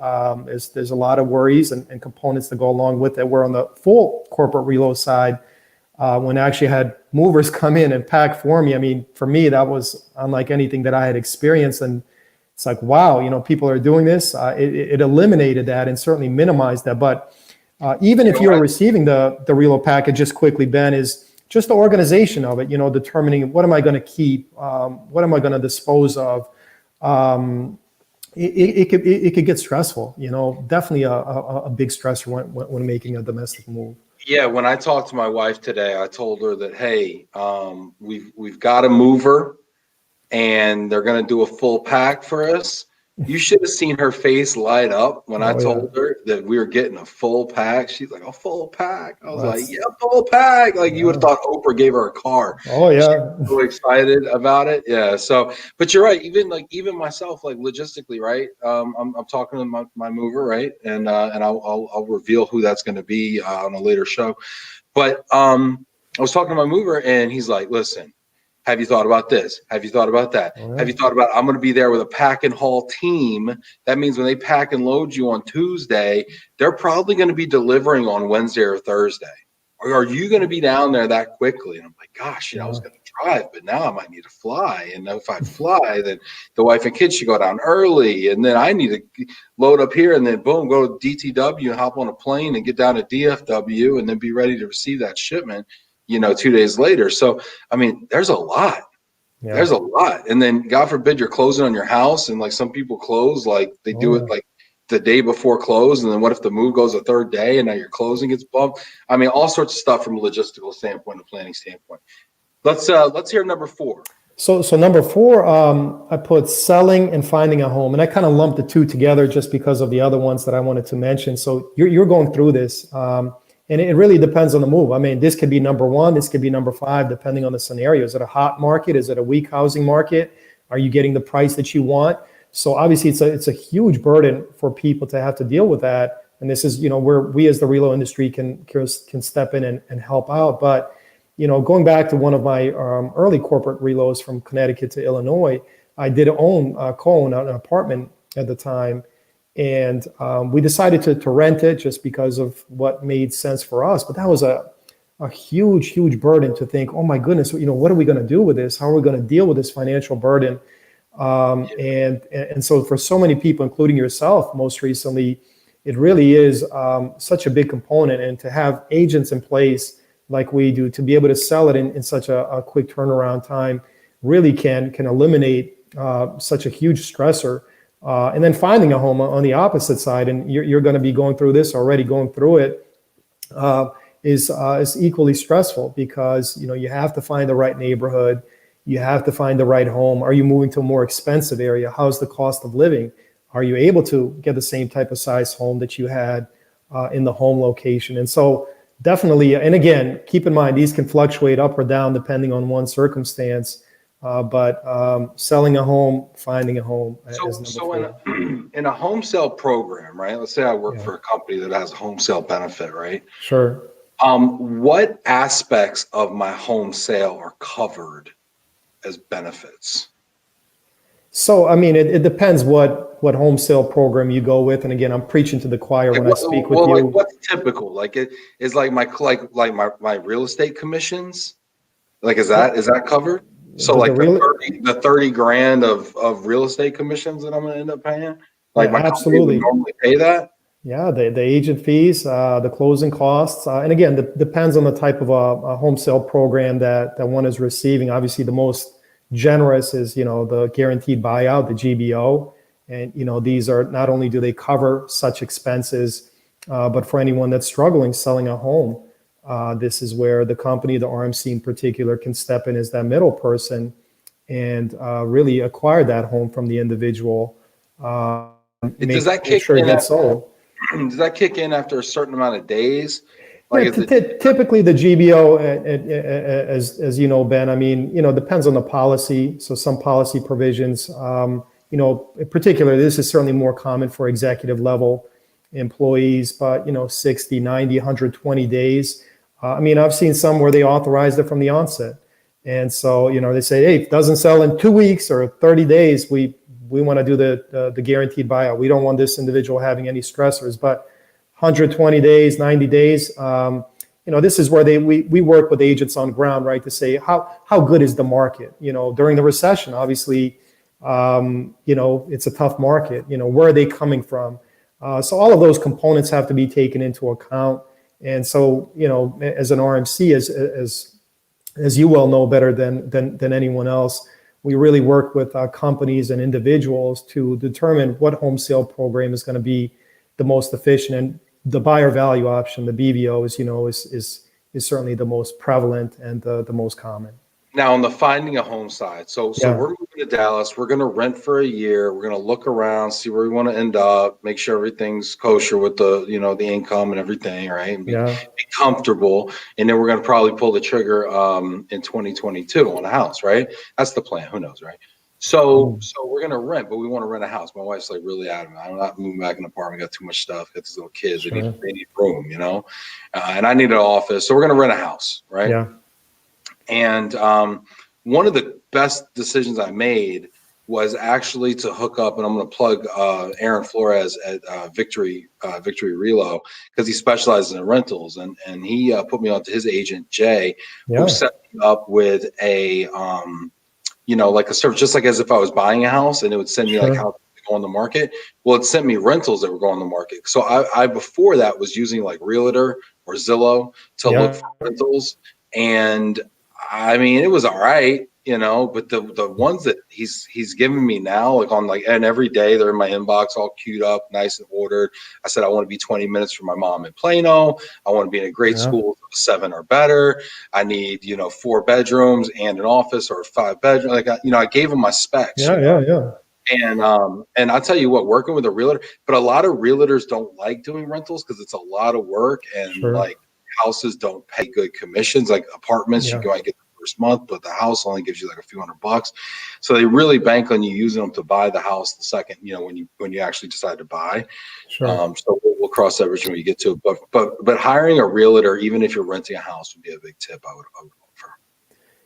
there's a lot of worries and components that go along with it. Where on the full corporate reload side, when I actually had movers come in and pack for me, I mean, for me, that was unlike anything that I had experienced. And it's like, wow, people are doing this. It eliminated that and certainly minimized that. But even if you're receiving the reload package, just quickly, Ben, is just the organization of it, determining what am I going to keep, what am I going to dispose of. It could get stressful, definitely a big stressor when making a domestic move. Yeah, when I talked to my wife today, I told her that, hey, we've got a mover and they're going to do a full pack for us. You should have seen her face light up when I told her that we were getting a full pack. She's like, a full pack. I was like, yeah, full pack. Like you would have thought Oprah gave her a car. Oh yeah. She was so excited about it. Yeah. So, but you're right. Even myself, like logistically, right? I'm talking to my mover, right? And I'll reveal who that's going to be on a later show. But I was talking to my mover and he's like, listen, have you thought about this? Have you thought about that? Have you thought about, I'm going to be there with a pack and haul team. That means when they pack and load you on Tuesday, they're probably going to be delivering on Wednesday or Thursday. Or are you going to be down there that quickly? And I'm like, gosh, I was going to drive, but now I might need to fly. And if I fly, then the wife and kids should go down early. And then I need to load up here and then boom, go to DTW and hop on a plane and get down to DFW and then be ready to receive that shipment 2 days later. So, I mean, there's a lot. Yeah. There's a lot. And then God forbid you're closing on your house and like some people close, like they do it like the day before close. And then what if the move goes a third day and now your closing gets bumped? I mean, all sorts of stuff from a logistical standpoint, a planning standpoint. Let's hear number 4. So number 4, I put selling and finding a home. And I kind of lumped the two together just because of the other ones that I wanted to mention. So you're going through this. And it really depends on the move. I mean, this could be number 1, this could be number 5, depending on the scenario. Is it a hot market? Is it a weak housing market? Are you getting the price that you want? So obviously it's a huge burden for people to have to deal with that. And this is, where we as the relo industry can step in and help out. But, going back to one of my early corporate reloads from Connecticut to Illinois, I did co-own an apartment at the time. And we decided to rent it just because of what made sense for us. But that was a huge burden to think, oh my goodness, what are we going to do with this? How are we going to deal with this financial burden? And so for so many people, including yourself, most recently, it really is such a big component. And to have agents in place like we do, to be able to sell it in such a quick turnaround time, really can eliminate such a huge stressor. And then finding a home on the opposite side, and you're going to be going through this already, going through it, is equally stressful because you have to find the right neighborhood, you have to find the right home. Are you moving to a more expensive area? How's the cost of living? Are you able to get the same type of size home that you had in the home location? And so definitely, and again, keep in mind these can fluctuate up or down depending on one circumstance. But selling a home, finding a home. So in a home sale program, right? Let's say I work for a company that has a home sale benefit, right? Sure. What aspects of my home sale are covered as benefits? So, I mean, it depends what home sale program you go with. And again, I'm preaching to the choir when I speak with you. Like what's typical? Like it is like my real estate commissions. Like is that covered? So like the 30 grand of real estate commissions that I'm going to end up paying, like my company would normally pay that. Yeah, the agent fees, the closing costs, and again, depends on the type of a home sale program that one is receiving. Obviously, the most generous is, the guaranteed buyout, the GBO, and these are not only do they cover such expenses, but for anyone that's struggling selling a home, this is where the company, the RMC in particular, can step in as that middle person and really acquire that home from the individual. Does that Make kick sure it in? gets sold. Does that kick in after a certain amount of days? Yeah, Like, is it? typically the GBO, as you know, Ben, I mean, depends on the policy. So some policy provisions, in particular, this is certainly more common for executive level employees, but, 60, 90, 120 days. I mean, I've seen some where they authorized it from the onset. And so, they say, hey, if it doesn't sell in 2 weeks or 30 days, we want to do the guaranteed buyout. We don't want this individual having any stressors, but 120 days, 90 days. This is where we work with agents on ground, right, to say how good is the market. During the recession, obviously, it's a tough market. Where are they coming from? So all of those components have to be taken into account. And so, as an RMC, as you well know better than anyone else, we really work with companies and individuals to determine what home sale program is going to be the most efficient. And the buyer value option, the BVO, is certainly the most prevalent and the most common. Now, on the finding a home side, so Yeah. we're moving to Dallas. We're going to rent for a year. We're going to look around, see where we want to end up, make sure everything's kosher with the the income and everything, right? And be comfortable, and then we're going to probably pull the trigger in 2022 on a house, right? That's the plan. Who knows, right? So we're going to rent, but we want to rent a house. My wife's like really adamant. I'm not moving back in an apartment. Got too much stuff. Got these little kids. Sure. They need room, and I need an office. So we're going to rent a house, right? Yeah. And one of the best decisions I made was actually to hook up, and I'm going to plug Aaron Flores at Victory Relo, because he specializes in rentals, and he put me onto his agent Jay, who set me up with a like a service, just like as if I was buying a house, and it would send me like how to go on the market. Well, it sent me rentals that were going on the market. So I before that was using like Realtor or Zillow to look for rentals, and I mean, it was all right, but the ones that he's giving me now, like and every day they're in my inbox, all queued up, nice and ordered. I said, I want to be 20 minutes from my mom in Plano. I want to be in a great school, 7 or better. I need, 4 bedrooms and an office, or 5 bedrooms. Like, I gave him my specs. Yeah. And I'll tell you what, working with a realtor, but a lot of realtors don't like doing rentals because it's a lot of work, and like houses don't pay good commissions. Like apartments, you might get the first month, but the house only gives you like a few $100. So they really bank on you using them to buy the house the second, when you actually decide to buy. So we'll cross that bridge when we get to it. But hiring a realtor, even if you're renting a house, would be a big tip I would offer.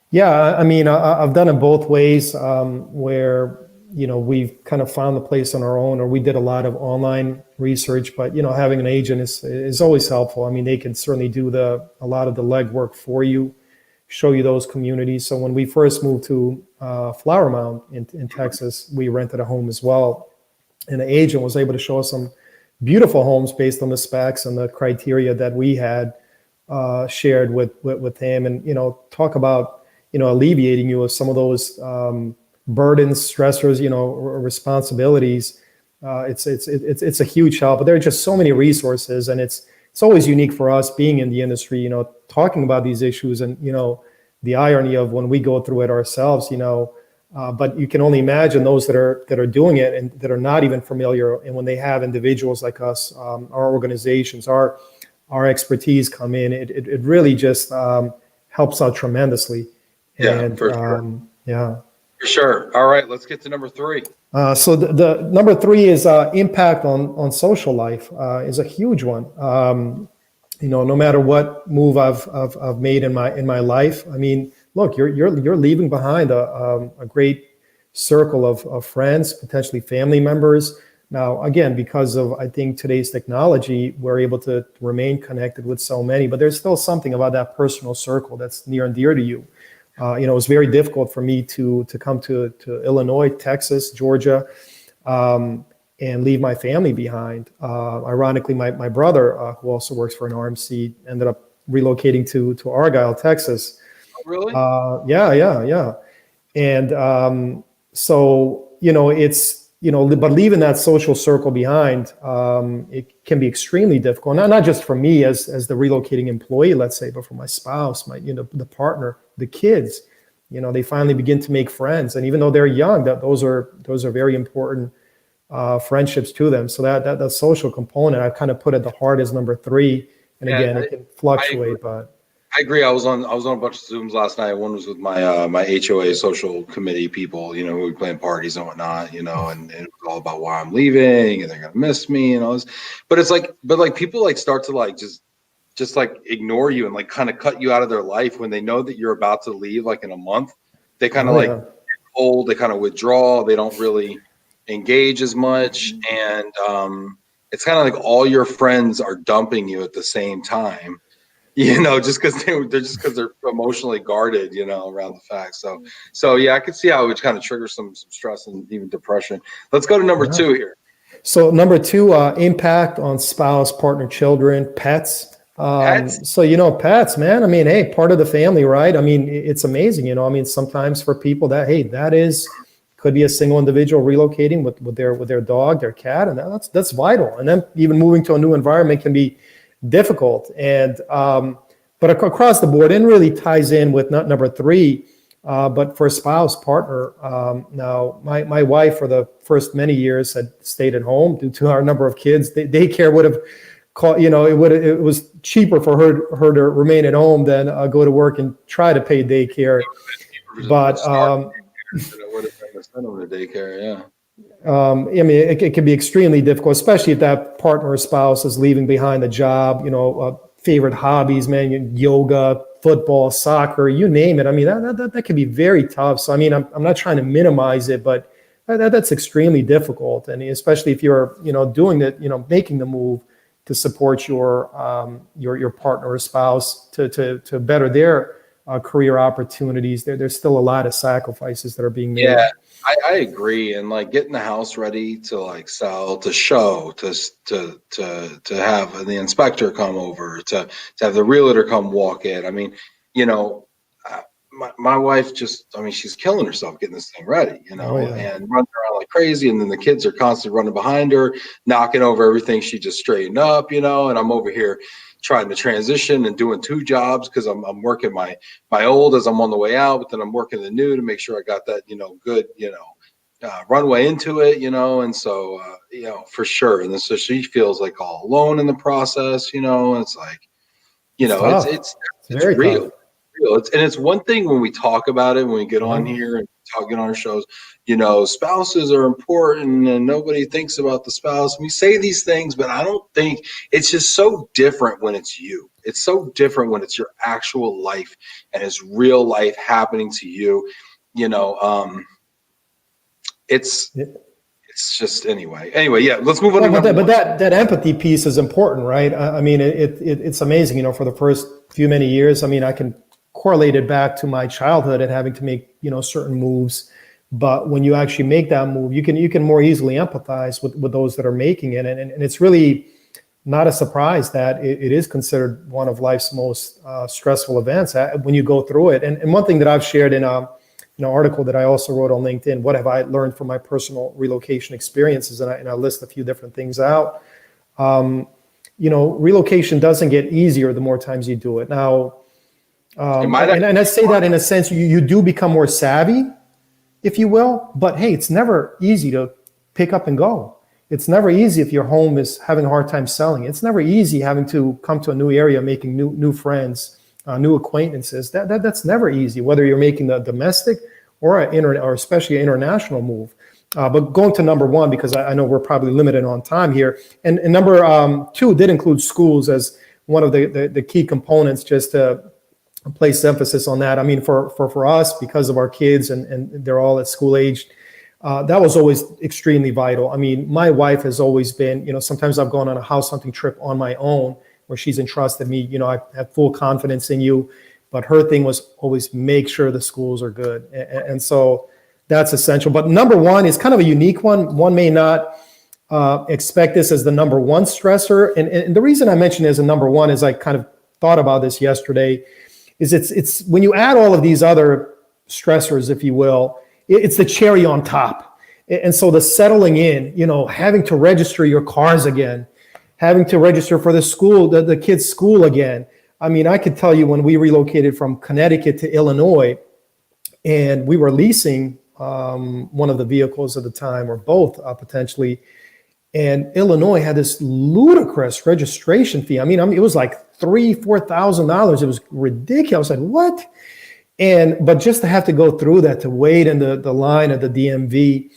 Yeah, I mean, I've done it both ways, where we've kind of found the place on our own, or we did a lot of online research, but having an agent is always helpful. I mean, they can certainly do a lot of the legwork for you, show you those communities. So when we first moved to Flower Mound in Texas, we rented a home as well, and the agent was able to show us some beautiful homes based on the specs and the criteria that we had shared with him, and talk about alleviating you of some of those burdens, stressors, responsibilities. It's a huge help. But there are just so many resources, and it's always unique for us being in the industry, talking about these issues, and the irony of when we go through it ourselves, but you can only imagine those that are doing it and that are not even familiar. And when they have individuals like us, our organizations, our expertise come in, it really just helps out tremendously. And for sure. Yeah. For sure. All right, let's get to number 3. So the number 3 is impact on social life is a huge one. No matter what move I've made in my life, I mean, look, you're leaving behind a great circle of friends, potentially family members. Now, again, because of, I think, today's technology, we're able to remain connected with so many, but there's still something about that personal circle that's near and dear to you. It was very difficult for me to come to Illinois, Texas, Georgia, and and leave my family behind. Ironically, my brother, who also works for an RMC, ended up relocating to Argyle, Texas. Really? Yeah. And so, it's, but leaving that social circle behind, it can be extremely difficult. Not just for me as the relocating employee, let's say, but for my spouse, the partner, the kids. They finally begin to make friends, and even though they're young, those are very important friendships to them. So that social component, I kind of put at the heart as number 3. And again, it can fluctuate, but. I agree. I was on a bunch of Zooms last night. One was with my my HOA social committee people, who we plan parties and whatnot, and it was all about why I'm leaving and they're gonna miss me and all this. But it's like, people like start to like just like ignore you and like kind of cut you out of their life when they know that you're about to leave, like in a month. They kind of get cold, they kind of withdraw, they don't really engage as much, and it's kind of like all your friends are dumping you at the same time. Just because they're emotionally guarded, around the fact. So yeah, I could see how it would kind of trigger some stress and even depression. Let's go to number 2 here. So number 2, impact on spouse, partner, children, pets. Pets? So, pets, man, hey, part of the family, right? It's amazing, sometimes for people that, could be a single individual relocating with their dog, their cat, and that's vital. And then even moving to a new environment can be difficult, and but across the board, and really ties in with not number 3, but for a spouse, partner. Now, my wife for the first many years had stayed at home due to our number of kids. Daycare would have it was cheaper for her to remain at home than go to work and try to pay daycare. But daycare, it can be extremely difficult, especially if that partner or spouse is leaving behind the job, favorite hobbies, man, yoga, football, soccer, you name it. That can be very tough. So, I'm not trying to minimize it, but that's extremely difficult. And especially if you're, doing that, making the move to support your partner or spouse to better their career opportunities, there's still a lot of sacrifices that are being made. Yeah, I agree. And like getting the house ready to like sell, to show, to have the inspector come over, to have the realtor come walk in. My wife just, she's killing herself getting this thing ready, and running around like crazy. And then the kids are constantly running behind her, knocking over everything she just straightened up, and I'm over here trying to transition and doing 2 jobs because I'm working my old as I'm on the way out, but then I'm working the new to make sure I got that, good, runway into it, and so, for sure. And then, so she feels like all alone in the process, and it's like, it's very real. tough. It's one thing when we talk about it, when we get on here and get on our shows, spouses are important and nobody thinks about the spouse. We say these things, but I don't think it's just so different when it's you. It's so different when it's your actual life and it's real life happening to you. It's just anyway. Yeah, let's move on. But that empathy piece is important, right? It's amazing. For the first many years, I can correlate it back to my childhood and having to make certain moves. But when you actually make that move, you can more easily empathize with those that are making it, and it's really not a surprise that it is considered one of life's most stressful events when you go through it. And one thing that I've shared in an article that I also wrote on LinkedIn, what have I learned from my personal relocation experiences, and I list a few different things out. Relocation doesn't get easier the more times you do it. Now, and I say that in a sense, you do become more savvy, if you will, but hey, it's never easy to pick up and go. It's never easy if your home is having a hard time selling. It's never easy having to come to a new area, making new friends, new acquaintances. That's never easy, whether you're making the domestic or especially an international move. But going to number 1, because I know we're probably limited on time here, and number 2 did include schools as one of the key components, just to place emphasis on that. For us, because of our kids and they're all at school age, that was always extremely vital. My wife has always been, sometimes I've gone on a house hunting trip on my own where she's entrusted me, I have full confidence in you, but her thing was always make sure the schools are good. And so that's essential. But number 1 is kind of a unique one. One may not expect this as the number one stressor. And the reason I mention it as a number one is I kind of thought about this yesterday, is it's when you add all of these other stressors, if you will, it's the cherry on top. And so the settling in, having to register your cars again, having to register for the school, the kids' school again. I mean, I could tell you when we relocated from Connecticut to Illinois, and we were leasing one of the vehicles at the time, or both potentially, and Illinois had this ludicrous registration fee. I mean, it was like $3,000-$4,000. It was ridiculous. I said, what? But just to have to go through that, to wait in the line at the DMV,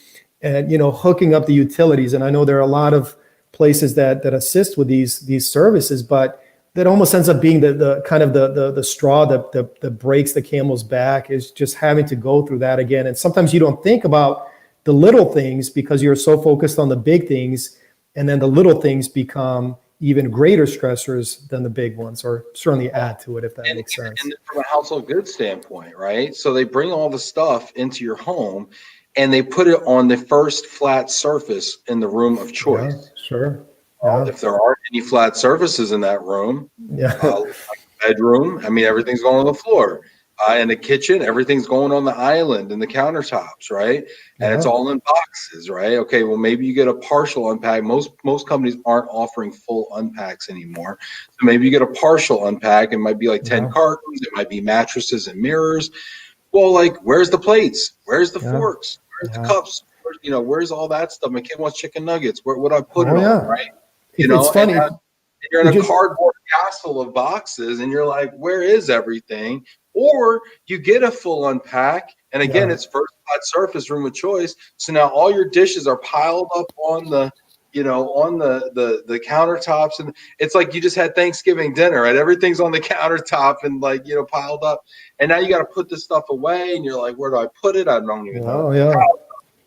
and hooking up the utilities. And I know there are a lot of places that assist with these services, but that almost ends up being the kind of the straw that breaks the camel's back, is just having to go through that again. And sometimes you don't think about the little things because you're so focused on the big things, and then the little things become even greater stressors than the big ones, or certainly add to it, if that makes sense. And from a household goods standpoint, right? So they bring all the stuff into your home, and they put it on the first flat surface in the room of choice. Yeah, sure. If there aren't any flat surfaces in that room, Yeah. like bedroom, I mean, everything's going on the floor. In the kitchen, everything's going on the island and the countertops, right? And it's all in boxes, right? Okay, well, maybe you get a partial unpack. Most companies aren't offering full unpacks anymore. So maybe you get a partial unpack. It might be like 10 cartons. It might be mattresses and mirrors. Well, like, where's the plates? Where's the forks? Where's the cups? Where's all that stuff? My kid wants chicken nuggets. Where would I put it on, right? It's funny. And you're in a cardboard castle of boxes, and you're like, where is everything? Or you get a full unpack, and again, it's first flat surface, room of choice. So now all your dishes are piled up on the countertops, and it's like you just had Thanksgiving dinner, right? Everything's on the countertop and piled up, and now you got to put this stuff away, and you're like, where do I put it? I don't even know. How it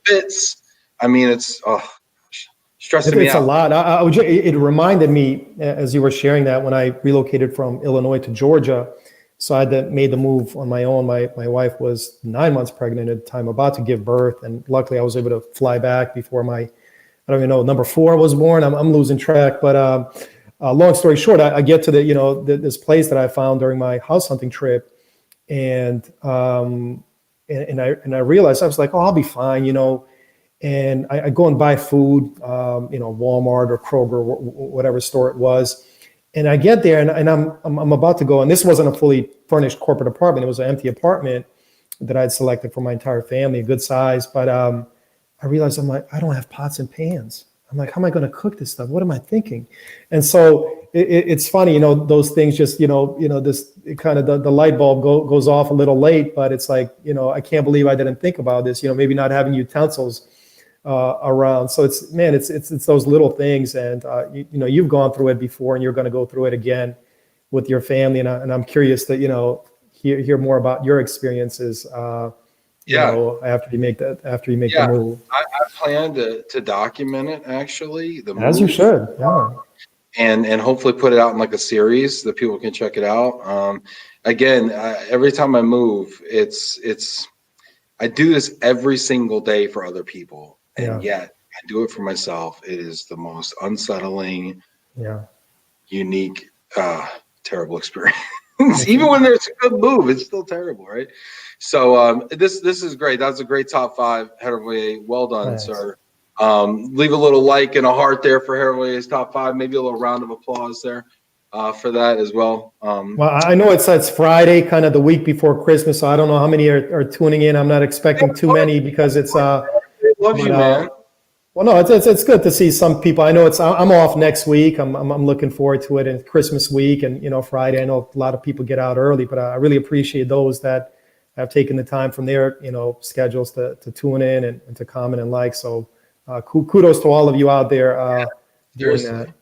fits. I mean, it's stressing me out. It's a lot. It reminded me, as you were sharing that, when I relocated from Illinois to Georgia. So I made the move on my own. My wife was 9 months pregnant at the time, about to give birth. And luckily I was able to fly back before I don't even know, number 4 was born. I'm losing track. But long story short, I get to this place that I found during my house hunting trip. And I realized, I was like, oh, I'll be fine, and I go and buy food, Walmart or Kroger, whatever store it was. And I get there, and I'm about to go, and this wasn't a fully furnished corporate apartment. It was an empty apartment that I'd selected for my entire family, a good size. But I realized, I'm like, I don't have pots and pans. I'm like, how am I going to cook this stuff? What am I thinking? And so it's funny, those things just, this kind of the light bulb goes off a little late, but it's like, I can't believe I didn't think about this, maybe not having utensils around. So it's those little things, and you've gone through it before, and you're going to go through it again with your family, and I'm curious to hear more about your experiences. After you make the move. I plan to document it, actually. As you should. Yeah. And hopefully put it out in like a series that people can check it out. Again, every time I move, I do this every single day for other people. And yet I do it for myself. It is the most unsettling, unique, terrible experience. Even when there's a good move, it's still terrible, right? So this is great. That's a great top 5, Hrvoje. Well done, sir. Leave a little like and a heart there for Hrvoje's top 5. Maybe a little round of applause there for that as well. Well, I know it's Friday, kind of the week before Christmas, so I don't know how many are tuning in. I'm not expecting too many because it's love you, man. Well, no, it's good to see some people. I know I'm off next week. I'm looking forward to it, and Christmas week, and Friday. I know a lot of people get out early, but I really appreciate those that have taken the time from their schedules to tune in and to comment and like. So kudos to all of you out there doing that.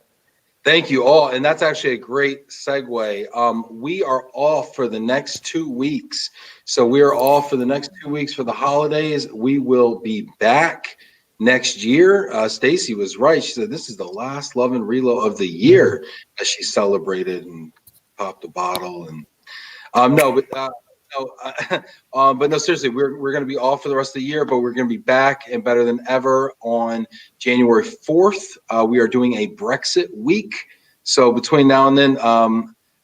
Thank you all. And that's actually a great segue. We are off for the next 2 weeks. So we are off for the next 2 weeks for the holidays. We will be back next year. Stacy was right. She said this is the last Love and Relo of the year, as she celebrated and popped a bottle. And No, but no, seriously, we're going to be off for the rest of the year, but we're going to be back and better than ever on January 4th. We are doing a Brexit week. So between now and then,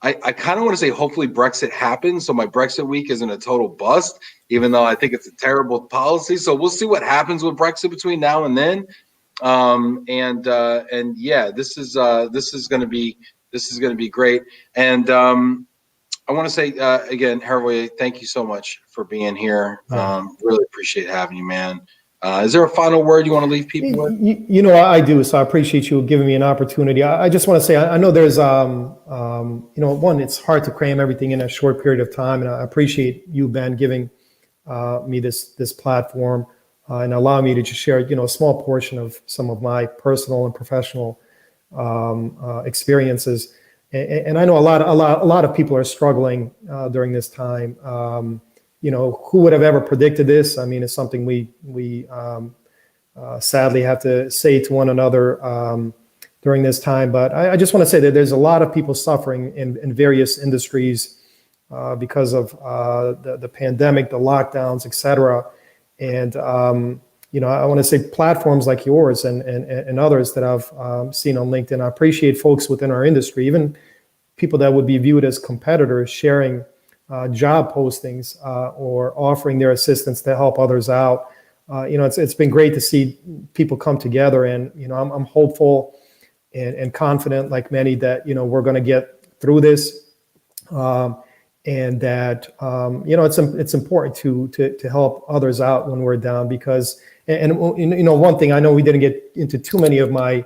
I kind of want to say hopefully Brexit happens. So my Brexit week isn't a total bust, even though I think it's a terrible policy. So we'll see what happens with Brexit between now and then. And yeah, this is going to be great. And I want to say again, Hrvoje, thank you so much for being here. Really appreciate having you, man. Is there a final word you want to leave people with? You know, I do. So I appreciate you giving me an opportunity. I just want to say, I know there's, you know, one, it's hard to cram everything in a short period of time. And I appreciate you, Ben, giving me this platform and allowing me to just share, you know, a small portion of some of my personal and professional experiences. And I know a lot of people are struggling during this time. You know, who would have ever predicted this? I mean, it's something we sadly have to say to one another during this time. But I just want to say that there's a lot of people suffering in various industries because of the pandemic, the lockdowns, et cetera. And you know, I want to say platforms like yours and others that I've seen on LinkedIn. I appreciate folks within our industry, even people that would be viewed as competitors, sharing job postings or offering their assistance to help others out. You know, it's been great to see people come together, and you know, I'm hopeful and confident, like many, that you know we're going to get through this, and that you know it's important to help others out when we're down, because and you know, one thing I know, we didn't get into too many of my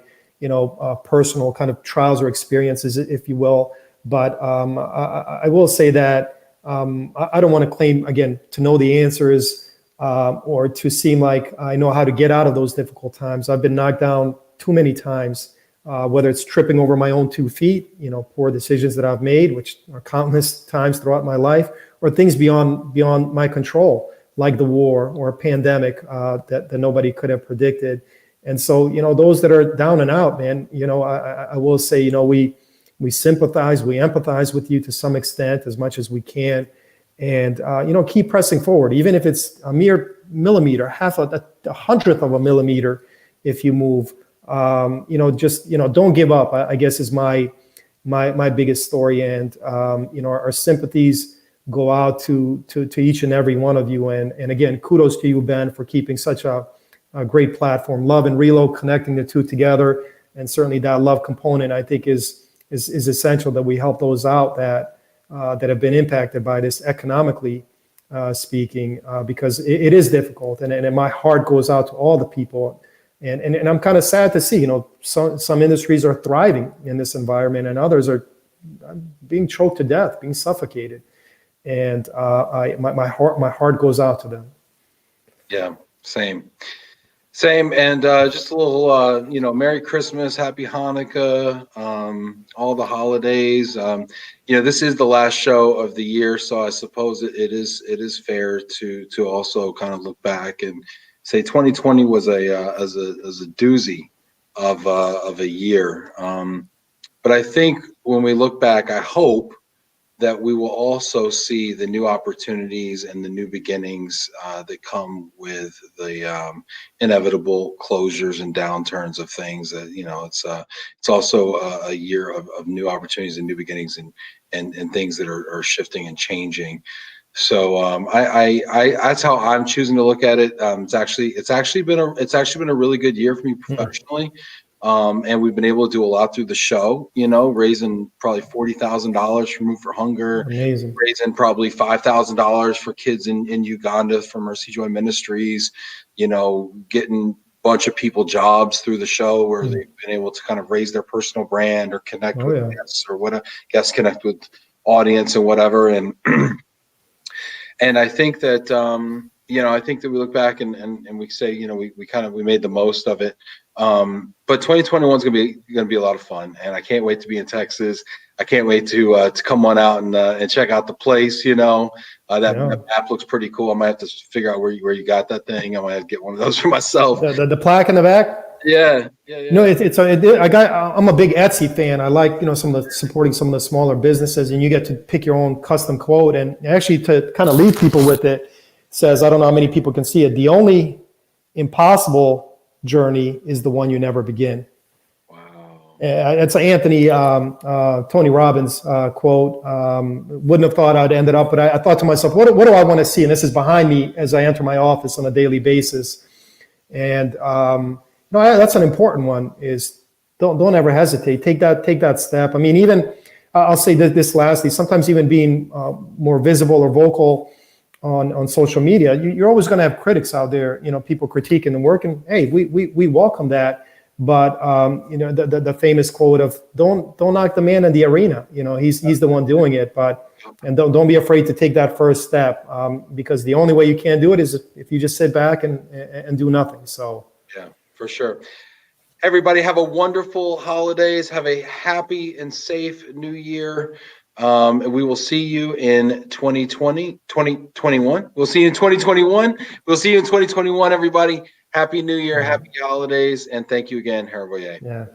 personal kind of trials or experiences, if you will, but I will say that I don't want to claim, again, to know the answers or to seem like I know how to get out of those difficult times. I've been knocked down too many times, whether it's tripping over my own 2 feet, you know, poor decisions that I've made, which are countless times throughout my life, or things beyond my control, like the war or a pandemic that nobody could have predicted. And so, you know, those that are down and out, man, you know, I will say, you know, we sympathize, we empathize with you to some extent, as much as we can. And, you know, keep pressing forward, even if it's a mere millimeter, a hundredth of a millimeter, if you move, you know, just, you know, don't give up, I guess is my biggest story. And, you know, our sympathies go out to each and every one of you. And again, kudos to you, Ben, for keeping such a great platform. Love and Relo, connecting the two together. And certainly that love component, I think, is essential, that we help those out that have been impacted by this economically speaking, because it is difficult. And my heart goes out to all the people. And I'm kind of sad to see, you know, some industries are thriving in this environment and others are being choked to death, being suffocated. And my heart goes out to them. Yeah, same. And just a little, you know, Merry Christmas, Happy Hanukkah, all the holidays. You know, this is the last show of the year, so I suppose it is fair to also kind of look back and say 2020 was a doozy of a year. But I think when we look back, I hope that we will also see the new opportunities and the new beginnings that come with the inevitable closures and downturns of things. That, you know, it's also a year of new opportunities and new beginnings and things that are shifting and changing. So I that's how I'm choosing to look at it. It's actually been a really good year for me professionally. And we've been able to do a lot through the show, you know, raising probably $40,000 for Move for Hunger. Amazing. Raising probably $5,000 for kids in Uganda for Mercy Joy Ministries, you know, getting a bunch of people jobs through the show where they've been able to kind of raise their personal brand or connect with guests or whatever, guests connect with audience and whatever. And, and I think that, you know, I think that we look back and we say, you know, we made the most of it. But 2021 is going to be a lot of fun, and I can't wait to be in Texas. I can't wait to come on out and check out the place. You know, that map looks pretty cool. I might have to figure out where you got that thing. I might have to get one of those for myself. The plaque in the back. Yeah. No, I'm a big Etsy fan. I like, supporting some of the smaller businesses, and you get to pick your own custom quote. And actually, to kind of leave people with it, says, I don't know how many people can see it. The only impossible journey is the one you never begin. Wow. It's an Tony Robbins quote. Wouldn't have thought I'd ended up, but I thought to myself, what do I want to see? And this is behind me as I enter my office on a daily basis. And that's an important one. Is don't ever hesitate. Take that step. I mean, even I'll say this lastly. Sometimes even being more visible or vocal on social media, you're always going to have critics out there. People critiquing the work, and hey, we welcome that. But the famous quote of don't knock the man in the arena. He's the one doing it. And don't be afraid to take that first step, because the only way you can do it is if you just sit back and do nothing. So yeah, for sure. Everybody have a wonderful holidays. Have a happy and safe new year. And we will see you in 2021. We'll see you in 2021. We'll see you in 2021, everybody. Happy New Year, happy holidays, and thank you again, Hrvoje. yeah.